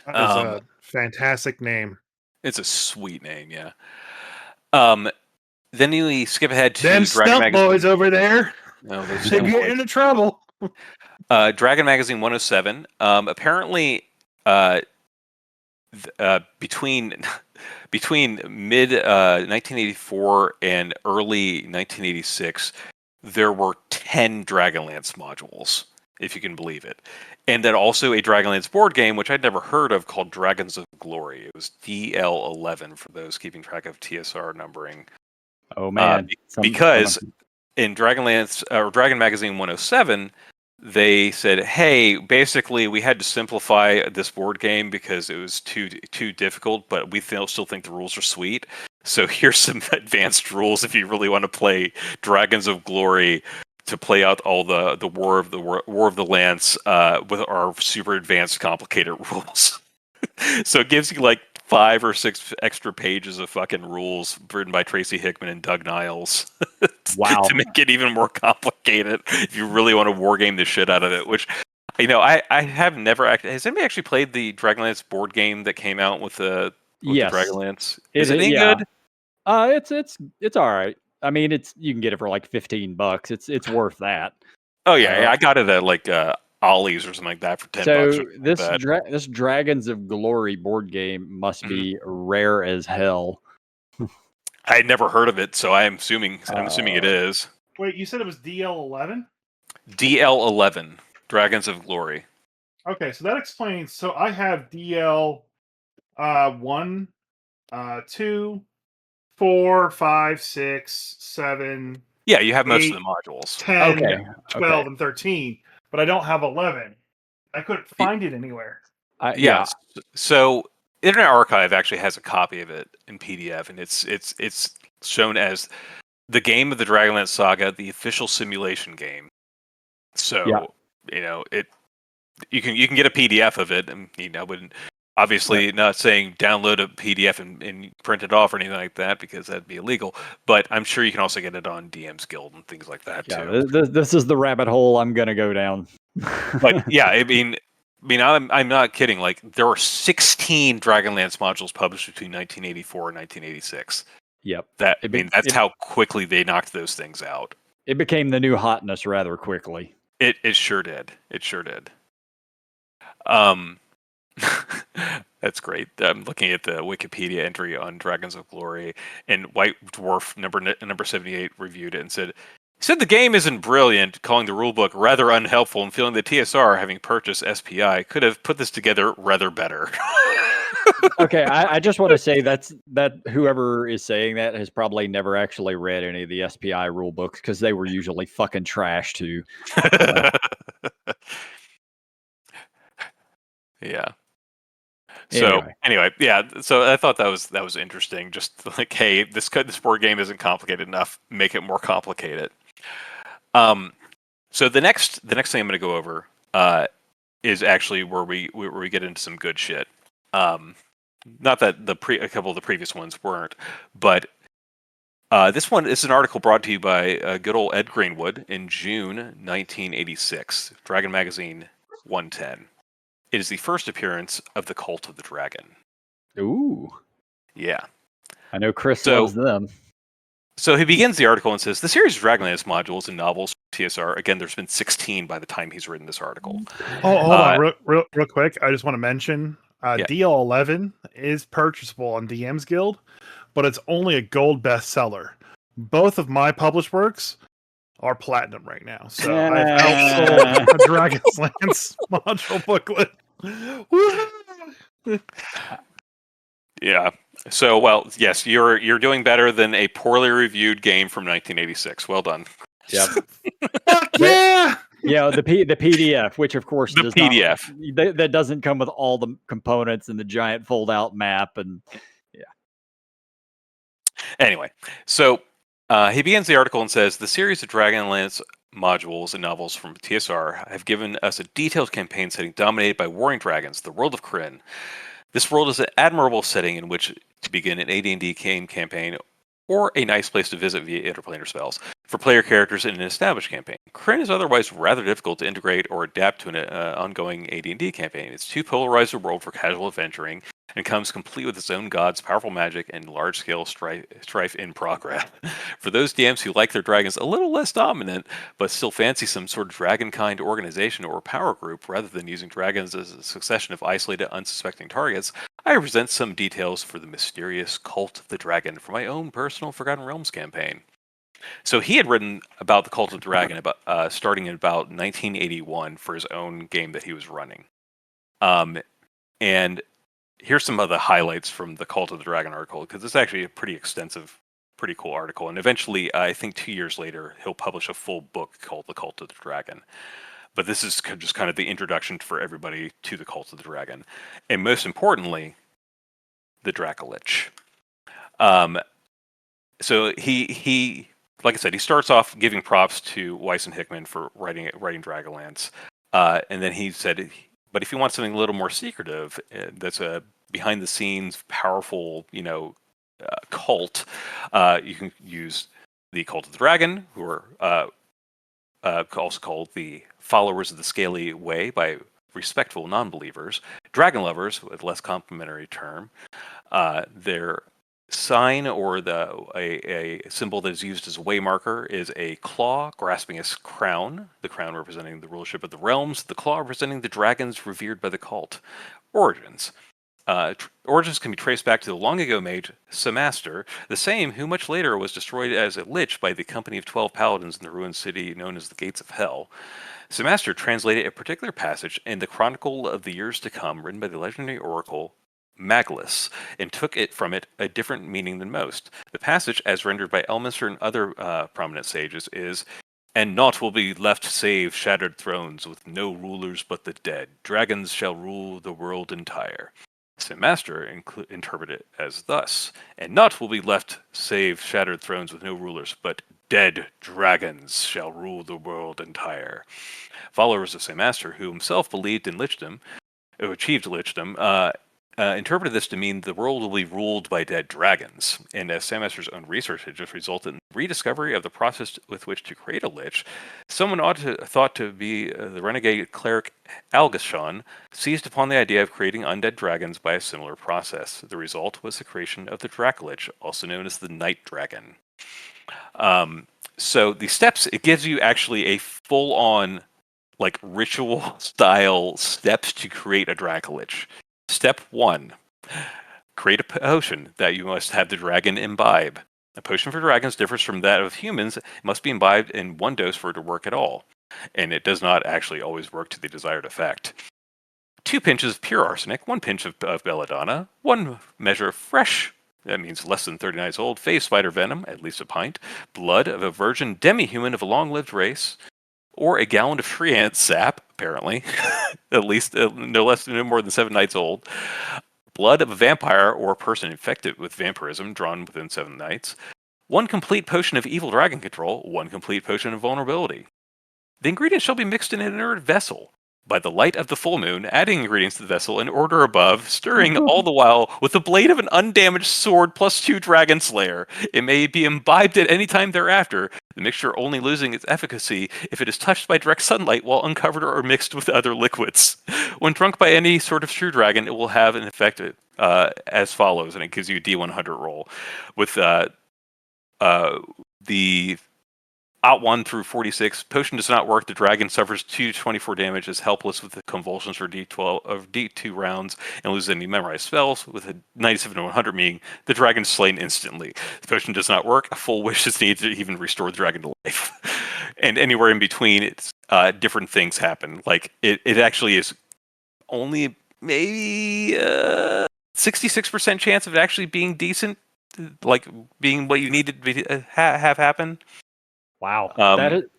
That is a fantastic name. It's a sweet name, yeah. Then we skip ahead to them Dragon Stump Magazine. Boys over there. No, they get into trouble. Dragon Magazine 107. Apparently, between between mid 1984 and early 1986, there were 10 Dragonlance modules, if you can believe it. And then also a Dragonlance board game, which I'd never heard of, called Dragons of Glory. It was DL11 for those keeping track of TSR numbering. Oh man! Because in Dragonlance or Dragon Magazine 107, they said, "Hey, basically, we had to simplify this board game because it was too difficult, but we still think the rules are sweet. So here's some advanced rules if you really want to play Dragons of Glory." To play out all the War of the Lance with our super advanced, complicated rules. So it gives you like 5 or 6 extra pages of fucking rules written by Tracy Hickman and Doug Niles. Wow! To make it even more complicated, if you really want to wargame the shit out of it. Which, I have never actually. Has anybody actually played the Dragonlance board game that came out with the Dragonlance? Is it any good? It's all right. I mean, you can get it for like $15. It's worth that. Oh yeah, I got it at like Ollie's or something like that for $10. So this Dragons of Glory board game must be rare as hell. I had never heard of it, so I'm assuming it is. Wait, you said it was DL11? DL11, Dragons of Glory. Okay, so that explains. So I have DL 1, 2, 4, 5, 6, 7. Yeah, you have 8, most of the modules. 10, 12, and 13, but I don't have 11. I couldn't find it anywhere. Yeah. So Internet Archive actually has a copy of it in PDF, and it's shown as the game of the Dragonlance Saga, the official simulation game. So you can get a PDF of it, and but obviously not saying download a PDF and print it off or anything like that, because that'd be illegal. But I'm sure you can also get it on DM's Guild and things like that too. This is the rabbit hole I'm gonna go down. But yeah, I'm not kidding. Like, there were 16 Dragonlance modules published between 1984 and 1986. Yep. That's how quickly they knocked those things out. It became the new hotness rather quickly. It sure did. It sure did. That's great. I'm looking at the Wikipedia entry on Dragons of Glory, and White Dwarf number 78 reviewed it and said the game isn't brilliant, calling the rulebook rather unhelpful, and feeling the TSR, having purchased SPI, could have put this together rather better. Okay, I just want to say that whoever is saying that has probably never actually read any of the SPI rule books, because they were usually fucking trash too. Yeah. So anyway, yeah. So I thought that was interesting. Just like, hey, this board game isn't complicated enough. Make it more complicated. So the next thing I'm going to go over is actually where we get into some good shit. Not that a couple of the previous ones weren't, but this one is an article brought to you by good old Ed Greenwood in June 1986, Dragon Magazine 110. It is the first appearance of the Cult of the Dragon. Ooh. Yeah. I know Chris loves them. So he begins the article and says, the series of Dragonlance modules and novels TSR, again, there's been 16 by the time he's written this article. Oh, hold on, real quick. I just want to mention, DL11 is purchasable on DM's Guild, but it's only a gold bestseller. Both of my published works are platinum right now. So I've outsold a Dragonlance module booklet. Yeah. So, well, yes, you're doing better than a poorly reviewed game from 1986. Well done. Yep. Yeah. Yeah, the PDF, which of course the PDF that doesn't come with all the components and the giant fold-out map, and yeah. Anyway, so he begins the article and says, the series of Dragonlance modules and novels from TSR have given us a detailed campaign setting dominated by warring dragons, the world of Kryn. This world is an admirable setting in which to begin an AD&D game campaign, or a nice place to visit via interplanar spells for player characters in an established campaign. Kryn is otherwise rather difficult to integrate or adapt to an ongoing AD&D campaign. It's too polarized a world for casual adventuring, and comes complete with its own gods, powerful magic, and large-scale strife in progress. For those DMs who like their dragons a little less dominant, but still fancy some sort of dragon-kind organization or power group, rather than using dragons as a succession of isolated, unsuspecting targets, I present some details for the mysterious Cult of the Dragon for my own personal Forgotten Realms campaign. So he had written about the Cult of the Dragon about starting in about 1981 for his own game that he was running. And here's some of the highlights from the Cult of the Dragon article, because it's actually a pretty extensive, pretty cool article. And eventually, I think 2 years later, he'll publish a full book called The Cult of the Dragon. But this is just kind of the introduction for everybody to the Cult of the Dragon. And most importantly, the Dracolich. So he like I said, he starts off giving props to Weiss and Hickman for writing Dragonlance. And then he said, but if you want something a little more secretive, that's a behind the scenes, powerful, cult, you can use the Cult of the Dragon, who are also called the Followers of the Scaly Way by respectful non-believers. Dragon lovers, with less complimentary term. Their sign, or a symbol that is used as a way marker, is a claw grasping a crown, the crown representing the rulership of the realms, the claw representing the dragons revered by the cult. Origins. Origins can be traced back to the long ago mage Samaster, the same who much later was destroyed as a lich by the company of 12 paladins in the ruined city known as the Gates of Hell. Samaster translated a particular passage in the Chronicle of the Years to Come, written by the legendary oracle Maglus, and took it from it a different meaning than most. The passage, as rendered by Elminster and other prominent sages, is, "And naught will be left save shattered thrones, with no rulers but the dead. Dragons shall rule the world entire." St. Master interpreted it as thus: "And naught will be left save shattered thrones with no rulers, but dead dragons shall rule the world entire." Followers of St. Master, who himself believed in lichdom, who achieved lichdom, interpreted this to mean the world will be ruled by dead dragons. And as St. Master's own research had just resulted in the rediscovery of the process with which to create a lich, someone thought to be the renegade cleric Algashon seized upon the idea of creating undead dragons by a similar process. The result was the creation of the Dracolich, also known as the Night Dragon. So the steps, it gives you actually a full-on, like, ritual style steps to create a Dracolich. Step 1, create a potion that you must have the dragon imbibe. A potion for dragons differs from that of humans. It must be imbibed in one dose for it to work at all. And it does not actually always work to the desired effect. 2 pinches of pure arsenic, 1 pinch of belladonna, 1 measure of fresh, that means less than 30 nights old, phase spider venom, at least a pint, blood of a virgin demi-human of a long-lived race, or a gallon of tree ant sap, apparently, at least no more than 7 nights old, blood of a vampire or a person infected with vampirism drawn within 7 nights, 1 complete potion of evil dragon control, 1 complete potion of vulnerability. The ingredients shall be mixed in an inert vessel. By the light of the full moon, adding ingredients to the vessel in order above, stirring all the while with the blade of an undamaged sword plus 2 dragon slayer. It may be imbibed at any time thereafter, the mixture only losing its efficacy if it is touched by direct sunlight while uncovered or mixed with other liquids. When drunk by any sort of true dragon, it will have an effect as follows, and it gives you a D100 roll. With the Out 1 through 46, potion does not work. The dragon suffers 2d24 damage, is helpless with the convulsions for D2 rounds, and loses any memorized spells, with a 97 to 100 meaning the dragon is slain instantly. The potion does not work. A full wish is needed to even restore the dragon to life. And anywhere in between, it's different things happen. Like, it actually is only maybe 66% chance of it actually being decent, like being what you needed to have happen. Wow,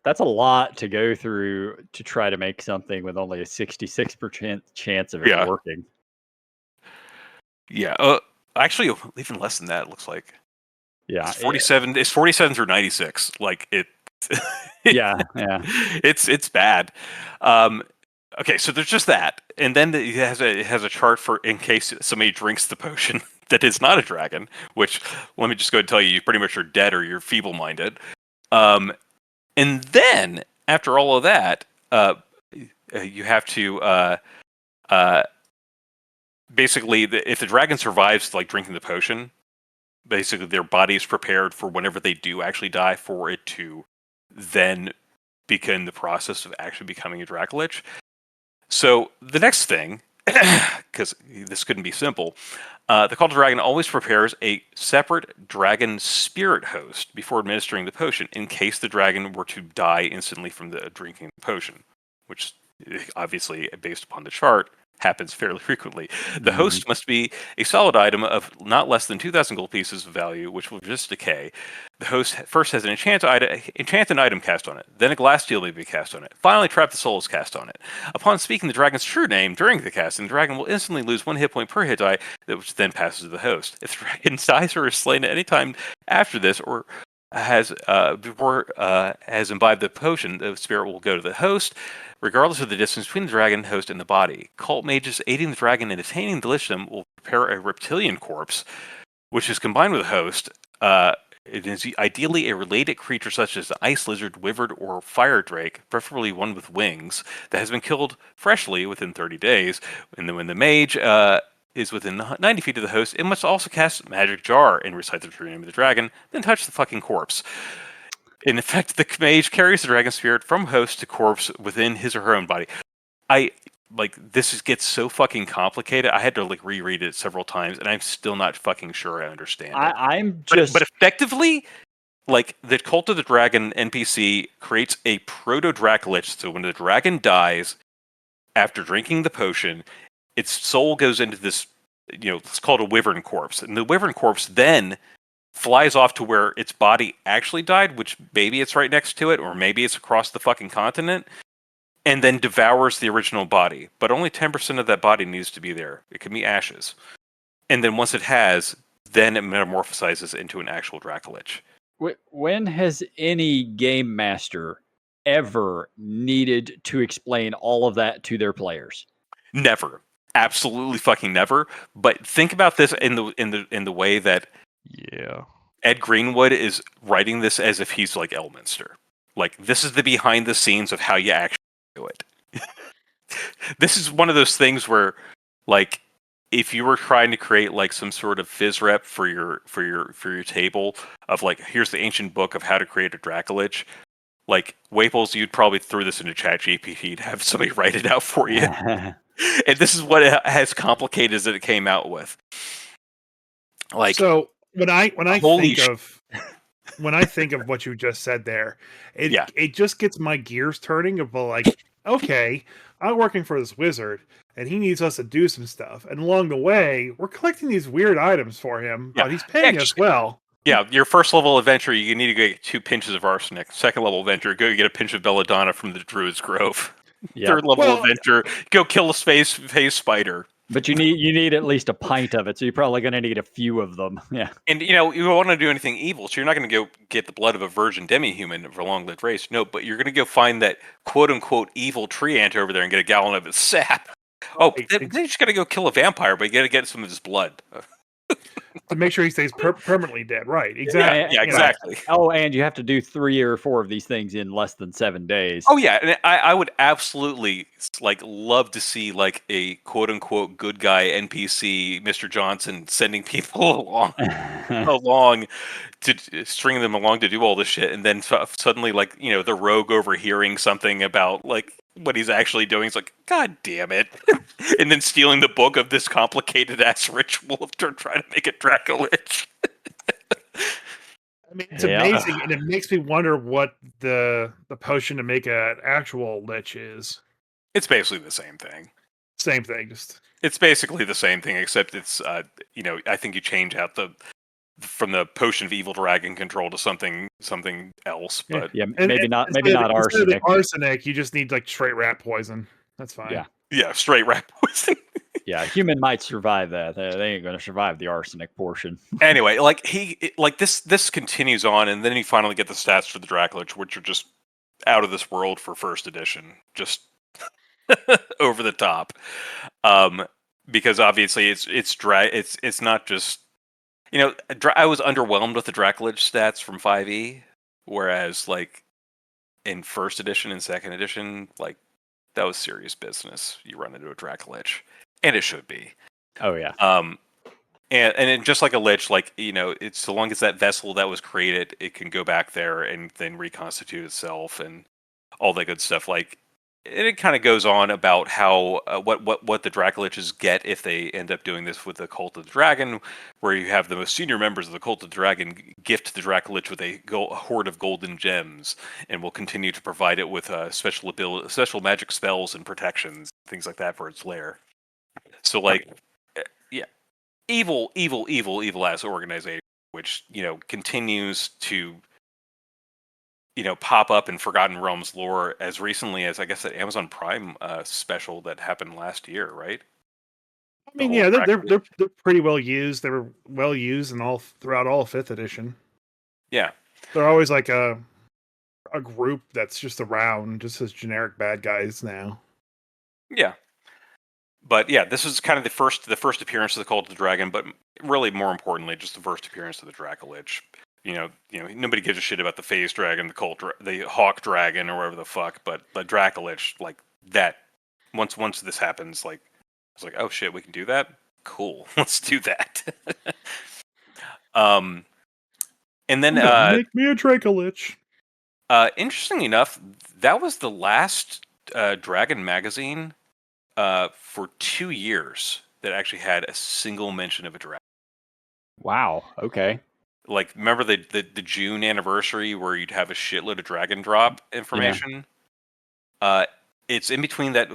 that's a lot to go through to try to make something with only a 66% chance of it working. Yeah, actually, even less than that. It looks like. Yeah, it's 47. It's 47 through 96. Like it. yeah. It's bad. Okay, so there's just that, and then it has a chart for in case somebody drinks the potion that is not a dragon. Which, let me just go ahead and tell you pretty much are dead or you're feeble-minded. And then after all of that, you have to basically, if the dragon survives like drinking the potion, basically their body is prepared for whenever they do actually die for it to then begin the process of actually becoming a Dracolich. So the next thing, because this couldn't be simple. The Cult of Dragon always prepares a separate dragon spirit host before administering the potion in case the dragon were to die instantly from the drinking the potion, which obviously, based upon the chart, happens fairly frequently. The host must be a solid item of not less than 2,000 gold pieces of value, which will just decay. The host first has an enchanted item cast on it, then a glass seal may be cast on it. Finally, Trap the Soul is cast on it. Upon speaking the dragon's true name during the casting, the dragon will instantly lose 1 hit point per hit die, which then passes to the host. If the dragon dies or is slain at any time after this, or has imbibed the potion, the spirit will go to the host, regardless of the distance between the dragon, host, and the body. Cult mages aiding the dragon in attaining the lichdom will prepare a reptilian corpse, which is combined with a host. It is ideally a related creature such as the ice lizard, wyvern, or fire drake, preferably one with wings, that has been killed freshly within 30 days. And then when the mage is within 90 feet of the host, it must also cast Magic Jar and recite the true name of the dragon, then touch the fucking corpse. In effect, the mage carries the dragon spirit from host to corpse within his or her own body. This gets so fucking complicated. I had to reread it several times, and I'm still not fucking sure I understand it. But effectively, the Cult of the Dragon NPC creates a proto-Dracolich, so when the dragon dies after drinking the potion, its soul goes into this, it's called a wyvern corpse. And the wyvern corpse then flies off to where its body actually died, which maybe it's right next to it, or maybe it's across the fucking continent, and then devours the original body. But only 10% of that body needs to be there. It can be ashes. And then once it has, then it metamorphosizes into an actual Dracolich. When has any game master ever needed to explain all of that to their players? Never. Absolutely fucking never. But think about this in the way that Ed Greenwood is writing this as if he's like Elminster. This is the behind the scenes of how you actually do it. This is one of those things where, if you were trying to create some sort of phys rep for your table of here's the ancient book of how to create a Dracolich, Waples, you'd probably throw this into ChatGPT to have somebody write it out for you. And this is what it has complicated as it came out with. So when I think of what you just said there, it just gets my gears turning of okay, I'm working for this wizard and he needs us to do some stuff. And along the way, we're collecting these weird items for him, but he's paying us well. Yeah, your first level adventure, you need to get 2 pinches of arsenic. Second level adventure, go get a pinch of belladonna from the Druid's Grove. Yep. Third level adventure, go kill a phase spider. But you need at least a pint of it, so you're probably going to need a few of them. Yeah. And you don't want to do anything evil, so you're not going to go get the blood of a virgin demi-human of a long-lived race. No, but you're going to go find that quote-unquote evil tree ant over there and get a gallon of its sap. Then you just got to go kill a vampire, but you got to get some of his blood. To make sure he stays permanently dead, right? Exactly. Yeah, exactly. Oh, and you have to do 3 or 4 of these things in less than 7 days. Oh yeah, and I would absolutely love to see a quote unquote good guy NPC, Mr. Johnson, sending people along to string them along to do all this shit, and then suddenly the rogue overhearing something about what he's actually doing. It's God damn it. And then stealing the book of this complicated ass ritual of trying to make it Dracolich. I mean, it's amazing, and it makes me wonder what the potion to make an actual lich is. It's basically the same thing. Same thing, it's basically the same thing, except it's I think you change out from the potion of evil dragon control to something else. But maybe not arsenic. Instead of arsenic, you just need straight rat poison. That's fine. Yeah, straight rat poison. Yeah, human might survive that. They ain't going to survive the arsenic portion. Anyway, this continues on, and then you finally get the stats for the Dracolich, which are just out of this world for first edition, just over the top. Because obviously it's not just I was underwhelmed with the Dracolich stats from 5e, whereas in first edition and second edition, that was serious business. You run into a Dracolich. And it should be. Oh yeah. And just like a lich, it's so long as that vessel that was created, it can go back there and then reconstitute itself and all that good stuff. it kind of goes on about how what the Dracoliches get if they end up doing this with the Cult of the Dragon, where you have the most senior members of the Cult of the Dragon gift the Dracolich with a hoard of golden gems, and will continue to provide it with special magic spells and protections, things like that for its lair. So, like, yeah, evil ass organization, which continues to pop up in Forgotten Realms lore as recently as, I guess, that Amazon Prime special that happened last year, right? I mean, yeah, they're pretty well used. They were well used throughout all of 5th edition. Yeah, they're always like a group that's just around, just as generic bad guys now. Yeah, but yeah, this is kind of the first appearance of the Cult of the Dragon, but really more importantly, just the first appearance of the Dracolich. Nobody gives a shit about the Phase Dragon, the Hawk Dragon, or whatever the fuck. But the Dracolich, like that, once this happens, like it's like, oh shit, we can do that. Cool, let's do that. And then make me a Dracolich. Interestingly enough, that was the last Dragon magazine for 2 years that actually had a single mention of a dragon. Wow. Okay. Like, remember the June anniversary where you'd have a shitload of dragon drop information? Yeah. It's in between that.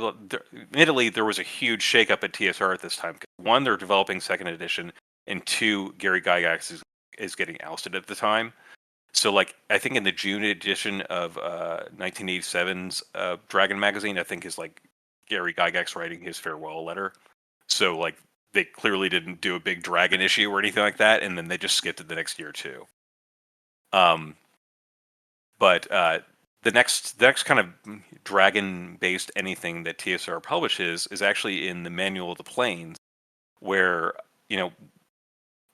Admittedly, there was a huge shakeup at TSR at this time. One, they're developing 2nd edition, and 2, Gary Gygax is getting ousted at the time. So, like, I think in the June edition of 1987's Dragon magazine, I think is like Gary Gygax writing his farewell letter. So, like, they clearly didn't do a big dragon issue or anything like that, and then they just skipped it the next year too. But the next kind of dragon-based anything that TSR publishes is actually in the Manual of the Plains, where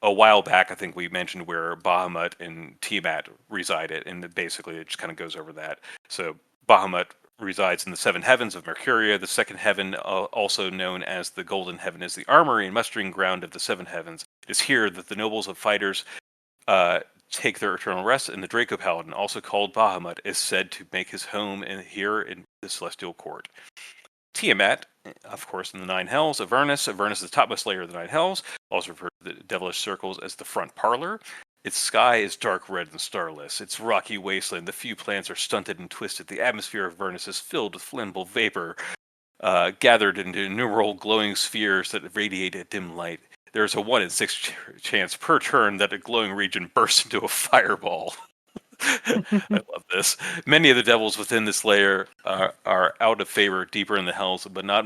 a while back I think we mentioned where Bahamut and Tiamat resided, and basically it just kind of goes over that. So Bahamut resides in the 7 heavens of Mercuria. The 2nd heaven, also known as the Golden Heaven, is the armory and mustering ground of the 7 heavens. It is here that the nobles of fighters take their eternal rest, and the Draco Paladin, also called Bahamut, is said to make his home here in the Celestial Court. Tiamat, of course, in the 9 hells. Avernus is the topmost layer of the 9 hells, also referred to the devilish circles as the front parlor. Its sky is dark red and starless. Its rocky wasteland, the few plants are stunted and twisted. The atmosphere of Avernus is filled with flammable vapor, gathered into innumerable glowing spheres that radiate a dim light. There is a 1 in 6 chance per turn that a glowing region bursts into a fireball. I love this. Many of the devils within this layer are out of favor deeper in the hells, but not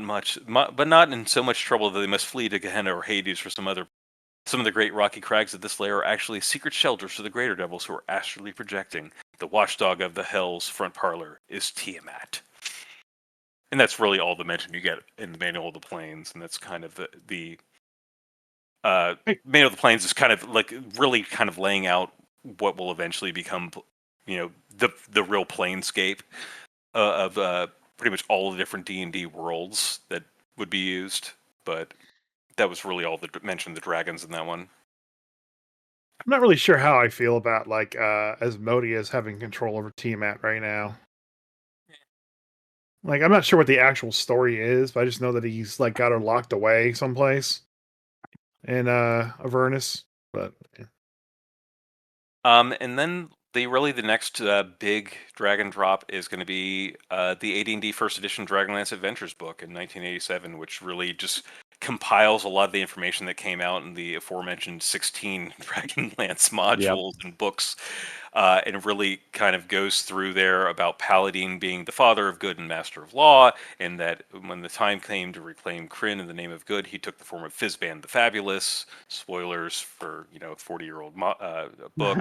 in so much trouble that they must flee to Gehenna or Hades for some other. Some of the great rocky crags of this layer are actually secret shelters for the greater devils who are astrally projecting. The watchdog of the hell's front parlor is Tiamat. And that's really all the mention you get in the Manual of the Plains, and that's kind of the Manual of the Plains is kind of like really kind of laying out what will eventually become, the real planescape of pretty much all the different D&D worlds that would be used. But that was really all that mentioned the dragons in that one. I'm not really sure how I feel about Asmodeus having control over Tiamat right now. Like, I'm not sure what the actual story is, but I just know that he's got her locked away someplace in Avernus. But yeah. And then the next big dragon drop is going to be the AD&D First Edition Dragonlance Adventures book in 1987, which really just compiles a lot of the information that came out in the aforementioned 16 Dragonlance modules and books, and really kind of goes through there about Paladin being the father of good and master of law, and that when the time came to reclaim Kryn in the name of good, he took the form of Fizban the Fabulous. Spoilers for 40-year-old book.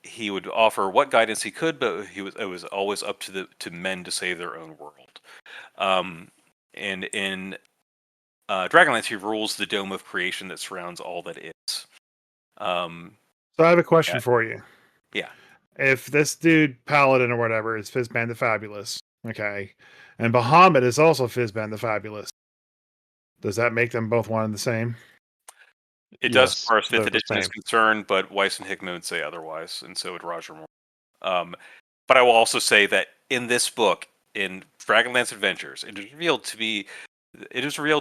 He would offer what guidance he could, but it was always up to men to save their own world. And in Dragonlance, he rules the dome of creation that surrounds all that is. So I have a question for you. Yeah. If this dude, Paladin or whatever, is Fizban the Fabulous, okay, and Bahamut is also Fizban the Fabulous, does that make them both one and the same? It does as far as 5th edition is concerned, but Weiss and Hickman would say otherwise, and so would Roger Moore. But I will also say that in this book, in Dragonlance Adventures, it is revealed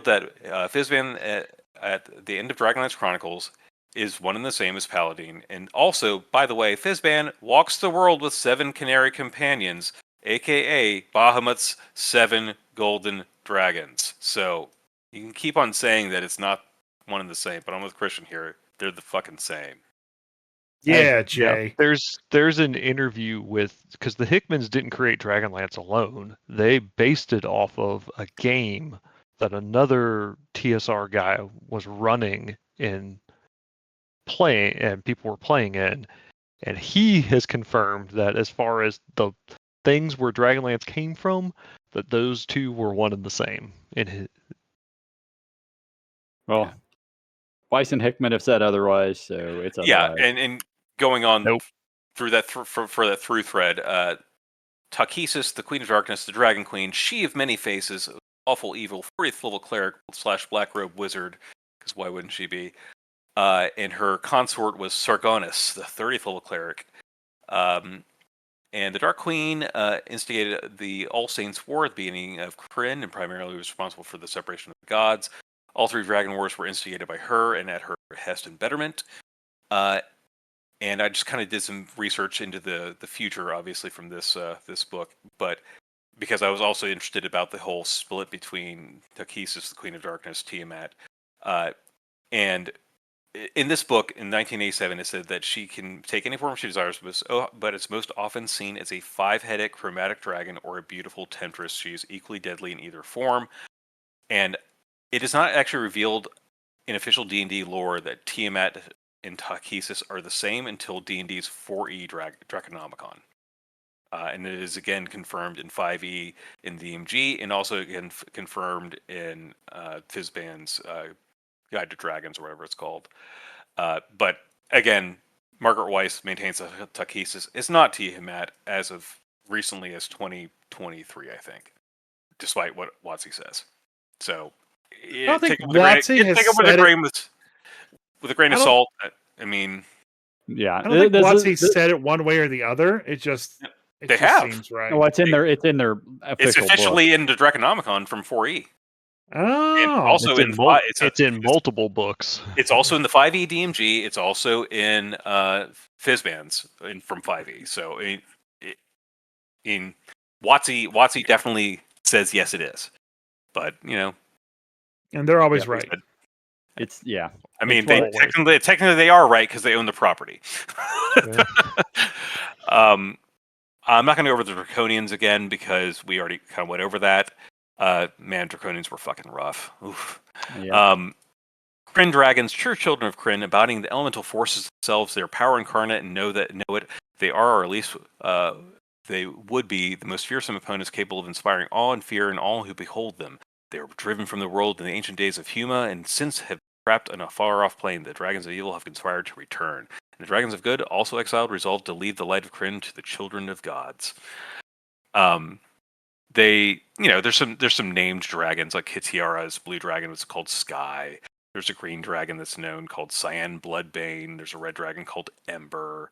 that Fizban at the end of Dragonlance Chronicles is one and the same as Paladin. And also, by the way, Fizban walks the world with 7 canary companions, aka Bahamut's 7 golden dragons. So you can keep on saying that it's not one and the same, but I'm with Christian here. They're the fucking same. Yeah, Jay. Yeah, there's an interview because the Hickmans didn't create Dragonlance alone. They based it off of a game that another TSR guy was running and playing, and people were playing in. And he has confirmed that as far as the things where Dragonlance came from, that those two were one and the same. Well, Weiss and Hickman have said otherwise, so it's otherwise. Yeah, and going on through that for that through thread, Takhisis, the Queen of Darkness, the Dragon Queen, she of many faces, awful evil, 40th level cleric / black robe wizard, because why wouldn't she be? And her consort was Sargonis, the 30th level cleric. And the Dark Queen instigated the All Saints War at the beginning of Kryn, and primarily was responsible for the separation of the gods. All 3 Dragon Wars were instigated by her and at her behest and betterment. And I just kind of did some research into the future, obviously, from this book, but because I was also interested about the whole split between Takhisis, the Queen of Darkness, Tiamat, and in this book, in 1987, it said that she can take any form she desires, but it's most often seen as a 5-headed chromatic dragon or a beautiful temptress. She is equally deadly in either form. And it is not actually revealed in official D&D lore that Tiamat and Takhisis are the same until D&D's 4E Draconomicon. And it is again confirmed in 5E in the DMG, and also again confirmed in Fizban's Guide to Dragons, or whatever it's called. But again, Margaret Weiss maintains that Takhisis is not Tiamat as of recently as 2023, I think, despite what WotC says. So, I don't think WotC has said it with a grain of salt. I mean, yeah, I don't think WotC said it one way or the other. It just seems right. No, it's in their official It's officially book. in the Draconomicon from 4E. Oh, and also it's in multiple books. It's also in the 5E DMG. It's also in Fizban's from 5E. So in WotC definitely says yes, it is. But and they're always right. It's I mean, technically they are right because they own the property. Yeah. I'm not going to go over the Draconians again because we already kind of went over that. Man, Draconians were fucking rough. Oof. Yeah. Kryn dragons, true children of Kryn, embodying the elemental forces themselves, their power incarnate, and know it. They are, or at least they would be, the most fearsome opponents capable of inspiring awe and fear in all who behold them. They were driven from the world in the ancient days of Huma, and since have trapped on a far-off plane. The dragons of evil have conspired to return. And the dragons of good, also exiled, resolved to leave the light of Kryn to the children of gods. There's some named dragons, like Hitiara's blue dragon was called Sky. There's a green dragon that's known called Cyan Bloodbane. There's a red dragon called Ember.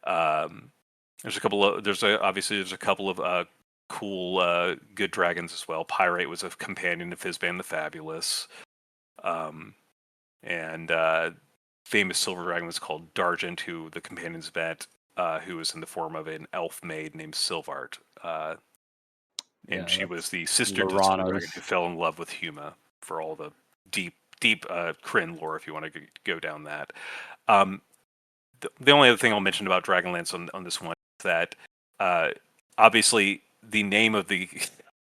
There's a couple of cool good dragons as well. Pyrite was a companion of Fizban the Fabulous. And famous silver dragon was called Dargent, who the companions met, who was in the form of an elf maid named Silvart. And she was the sister to the silver dragon who fell in love with Huma, for all the deep Kryn lore, if you want to go down that. The only other thing I'll mention about Dragonlance on this one is that obviously the name of the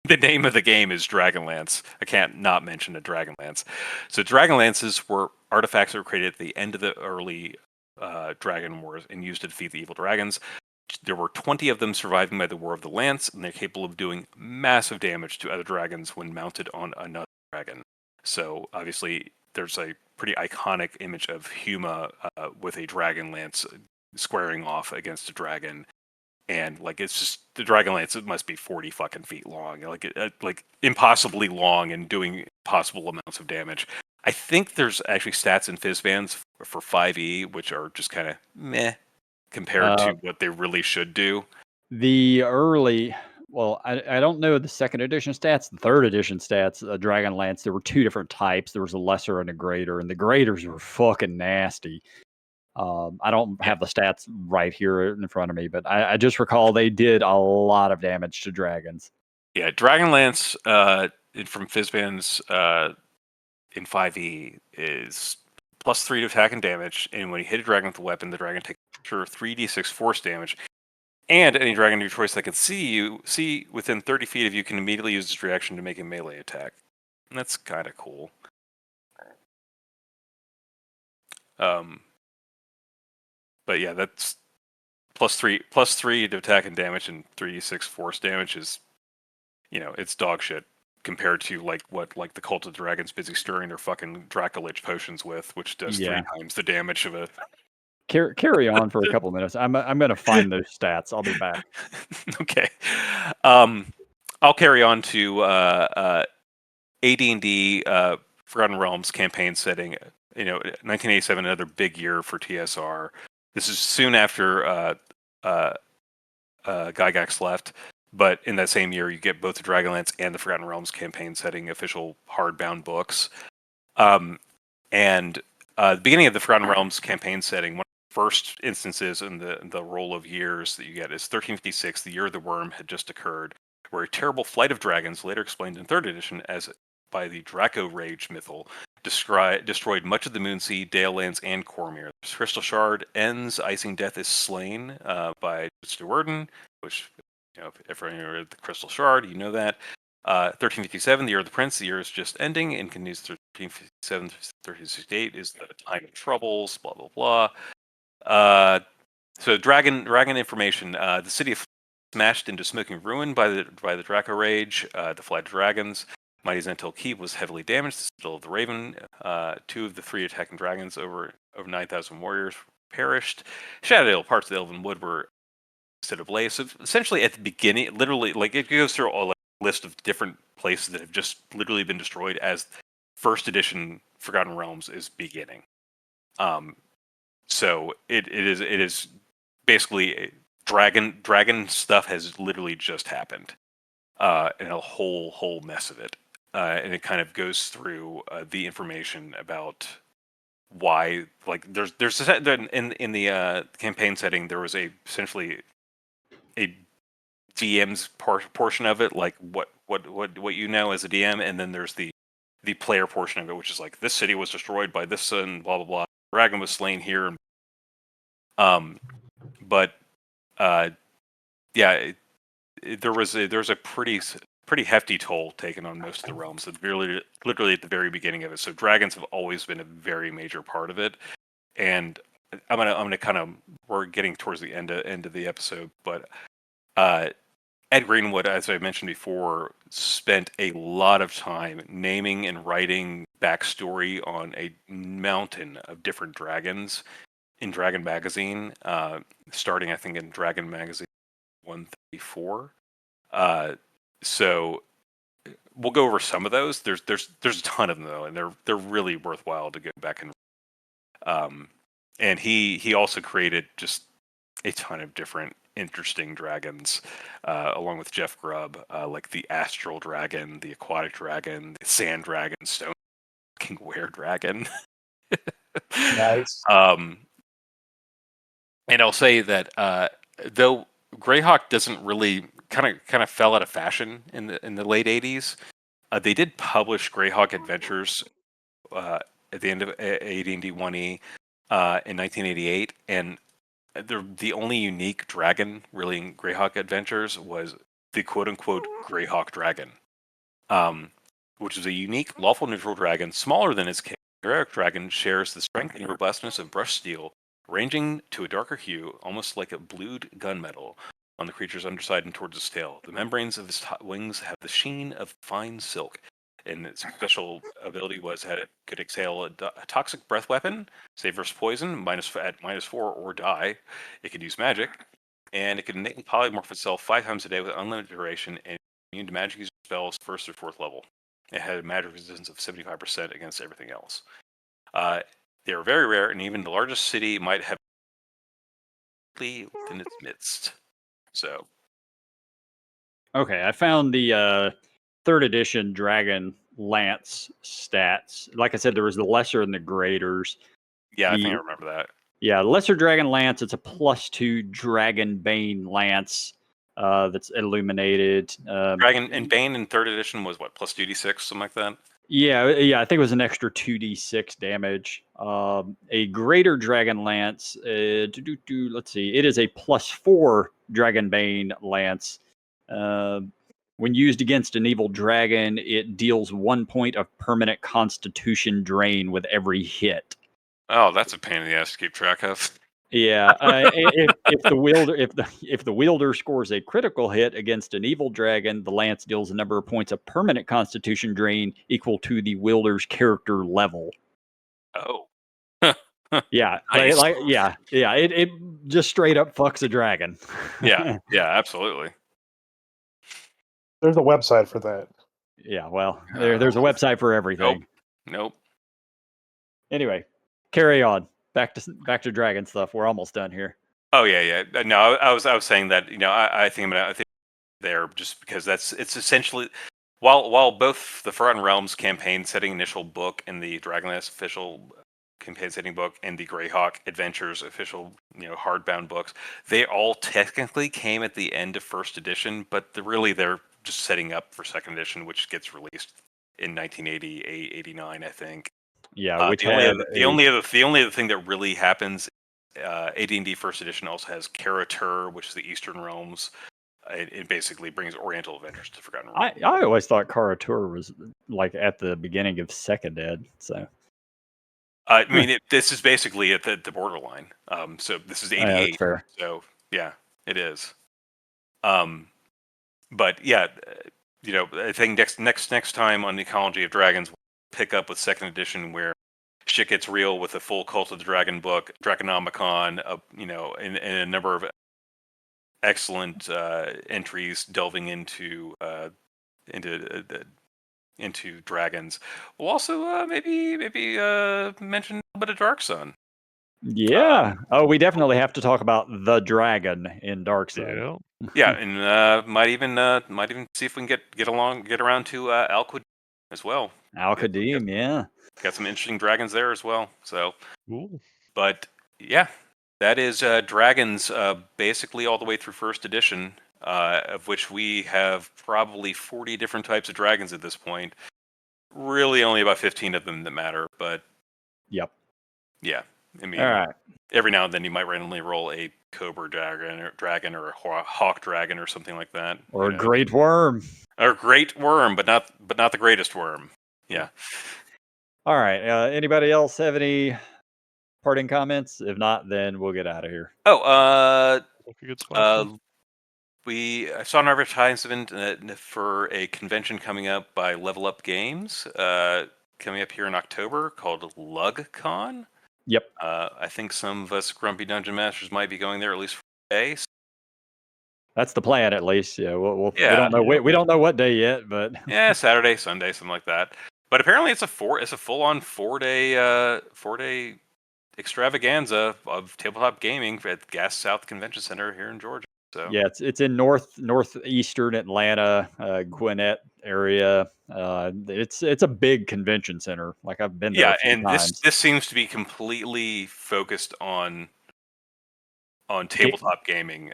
game is Dragonlance. I can't not mention a Dragonlance. So Dragonlances were artifacts that were created at the end of the early Dragon Wars and used to defeat the evil dragons. There were 20 of them surviving by the War of the Lance, and they're capable of doing massive damage to other dragons when mounted on another dragon. So obviously there's a pretty iconic image of Huma with a dragon lance squaring off against a dragon, and it's just the dragon lance. It must be 40 fucking feet long, like impossibly long and doing impossible amounts of damage. I think there's actually stats in Fizban's for 5e which are just kind of meh compared to what they really should do. The early Well, I don't know the second edition stats. The third edition stats, Dragonlance, there were two different types. There was a lesser and a greater, and the graders were fucking nasty. I don't have the stats right here in front of me, but I just recall they did a lot of damage to dragons. Yeah, Dragonlance from Fizban's in 5e is +3 to attack and damage, and when you hit a dragon with a weapon, the dragon takes 3d6 force damage. And any dragon of your choice that can see within 30 feet of you can immediately use its reaction to make a melee attack. And that's kind of cool. But yeah, that's +3 to attack and damage, and 3d6 force damage is, it's dog shit compared to what the Cult of the Dragon's busy stirring their fucking Dracolich potions with, which does 3 times the damage of a. Carry on for a couple minutes. I'm going to find those stats. I'll be back. Okay. I'll carry on to AD&D Forgotten Realms campaign setting. 1987, another big year for TSR. This is soon after Gygax left, but in that same year, you get both the Dragonlance and the Forgotten Realms campaign setting official hardbound books. And the beginning of the Forgotten Realms campaign setting, one of the first instances in the roll of years that you get is 1356, the year of the worm had just occurred, where a terrible flight of dragons, later explained in 3rd edition as by the Draco Rage mythal, destroyed much of the Moonsea, Dalelands, and Cormyr. The Crystal Shard ends, Icing Death is slain by Stewardin, which, if you're the Crystal Shard, you know that. 1357, the Year of the Prince, the year is just ending, and continues 1357 to 1368 is the time of troubles, blah, blah, blah. So Dragon information, the city of smashed into smoking ruin by the Draco Rage, the Flight of Dragons. Mighty Zentil Keep was heavily damaged. The Citadel of the Raven, 2 of the 3 attacking dragons, over 9,000 warriors perished. Shadow parts of the Elven Wood were set ablaze. So essentially, at the beginning, literally, it goes through a list of different places that have just literally been destroyed as 1st edition Forgotten Realms is beginning. So it is basically dragon stuff has literally just happened, and a whole mess of it. And it kind of goes through the information about why, there's in the campaign setting, there was essentially a DM's portion of it, like what you know as a DM, and then there's the player portion of it, which is like, this city was destroyed by this and blah blah blah. Dragon was slain here. But yeah, there's a pretty hefty toll taken on most of the realms, literally at the very beginning of it. So dragons have always been a very major part of it, and I'm gonna kind of, we're getting towards the end of the episode, but Ed Greenwood, as I mentioned before, spent a lot of time naming and writing backstory on a mountain of different dragons in Dragon Magazine, starting I think in Dragon Magazine 134. So we'll go over some of those. There's a ton of them though, and they're really worthwhile to go back and. And he also created just a ton of different interesting dragons, along with Jeff Grubb, like the Astral Dragon, the Aquatic Dragon, the Sand Dragon, Stone King Were Dragon. Nice. And I'll say that though Greyhawk doesn't really kind of fell out of fashion in the late 80s, they did publish Greyhawk Adventures at the end of AD&D 1E in 1988, and the only unique dragon really in Greyhawk Adventures was the quote-unquote Greyhawk Dragon, which is a unique, lawful neutral dragon, smaller than its king. Greyhawk Dragon shares the strength and robustness of brushed steel, ranging to a darker hue, almost like a blued gunmetal, on the creature's underside and towards its tail. The membranes of its wings have the sheen of fine silk, and its special ability was that it could exhale a toxic breath weapon, save versus poison, at -4 or die. It could use magic, and it could innately polymorph itself 5 times a day with unlimited duration, and immune to magic user spells 1st or 4th level. It had a magic resistance of 75% against everything else. They are very rare, and even the largest city might have within its midst. So, Okay, I found the 3rd edition Dragon Lance stats. Like I said, there was the lesser and the greaters. Yeah, I think I remember that. Yeah, lesser Dragon Lance, it's a +2 Dragon Bane Lance that's illuminated. Dragon and Bane in 3rd edition was what, plus 2d6, something like that? Yeah, I think it was an extra 2d6 damage. A greater Dragon Lance, let's see, it is a +4 Dragon Bane Lance. When used against an evil dragon, it deals 1 point of permanent Constitution drain with every hit. Oh, that's a pain in the ass to keep track of. Yeah, if the wielder scores a critical hit against an evil dragon, the lance deals a number of points of permanent Constitution drain equal to the wielder's character level. Oh, yeah, nice. It just straight up fucks a dragon. yeah, absolutely. There's a website for that. Yeah, well, there's a website for everything. Nope. Anyway, carry on. Back to dragon stuff. We're almost done here. Oh yeah. No, I was saying that, I think there just because it's essentially while both the Forgotten Realms campaign setting initial book and the Dragonlance official campaign setting book and the Greyhawk Adventures official hardbound books, they all technically came at the end of 1st edition, but they're just setting up for 2nd edition, which gets released in 1988, 89, I think. Yeah, which the only other thing that really happens, AD&D 1st edition also has Kara-Tur, which is the Eastern Realms. It basically brings Oriental Adventures to Forgotten Realms. I always thought Kara-Tur was like at the beginning of 2nd ed. So, I mean, this is basically at the borderline. So this is 88. Yeah, that's fair. So yeah, it is. But yeah, I think next time on the Ecology of Dragons, we'll pick up with 2nd edition where shit gets real with a full Cult of the Dragon book, Draconomicon, and a number of excellent entries delving into dragons. We'll also maybe mention a little bit of Dark Sun. Yeah. We definitely have to talk about the dragon in Dark Sun. Yeah, and might even see if we can get around to Al-Qadim as well. Al-Qadim, yeah. Got some interesting dragons there as well. So, Ooh. But yeah, that is dragons basically all the way through 1st edition, of which we have probably 40 different types of dragons at this point. Really, only about 15 of them that matter. But yep. Yeah, I mean, all right. Every now and then you might randomly roll a cobra dragon or a hawk dragon or something like that, or a great worm, but not the greatest worm. Yeah. All right. Anybody else have any parting comments? If not, then we'll get out of here. I saw an advertisement for a convention coming up by Level Up Games, coming up here in October, called LugCon. Yep. I think some of us grumpy dungeon masters might be going there at least for a day. That's the plan, at least. Yeah. We don't know. We don't know what day yet, but yeah, Saturday, Sunday, something like that. But apparently, it's a full-on 4-day extravaganza of tabletop gaming at Gas South Convention Center here in Georgia. So yeah, it's in northeastern Atlanta, Gwinnett area. It's a big convention center. Like, I've been there. Yeah, and this seems to be completely focused on tabletop gaming.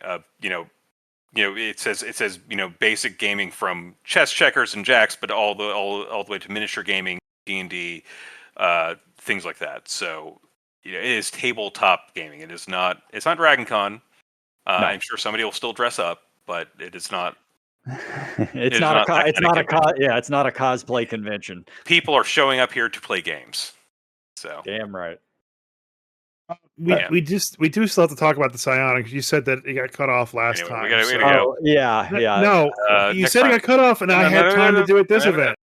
It says basic gaming from chess, checkers, and jacks, but all the way to miniature gaming, D&D, things like that. So it is tabletop gaming. It's not Dragon Con. No. I'm sure somebody will still dress up, but it is not. It's not a cosplay convention. People are showing up here to play games. So damn right. We do still have to talk about the psionics. You said that it got cut off last time. We gotta go. Yeah. No, you said it got cut off, and I had time to do it this event.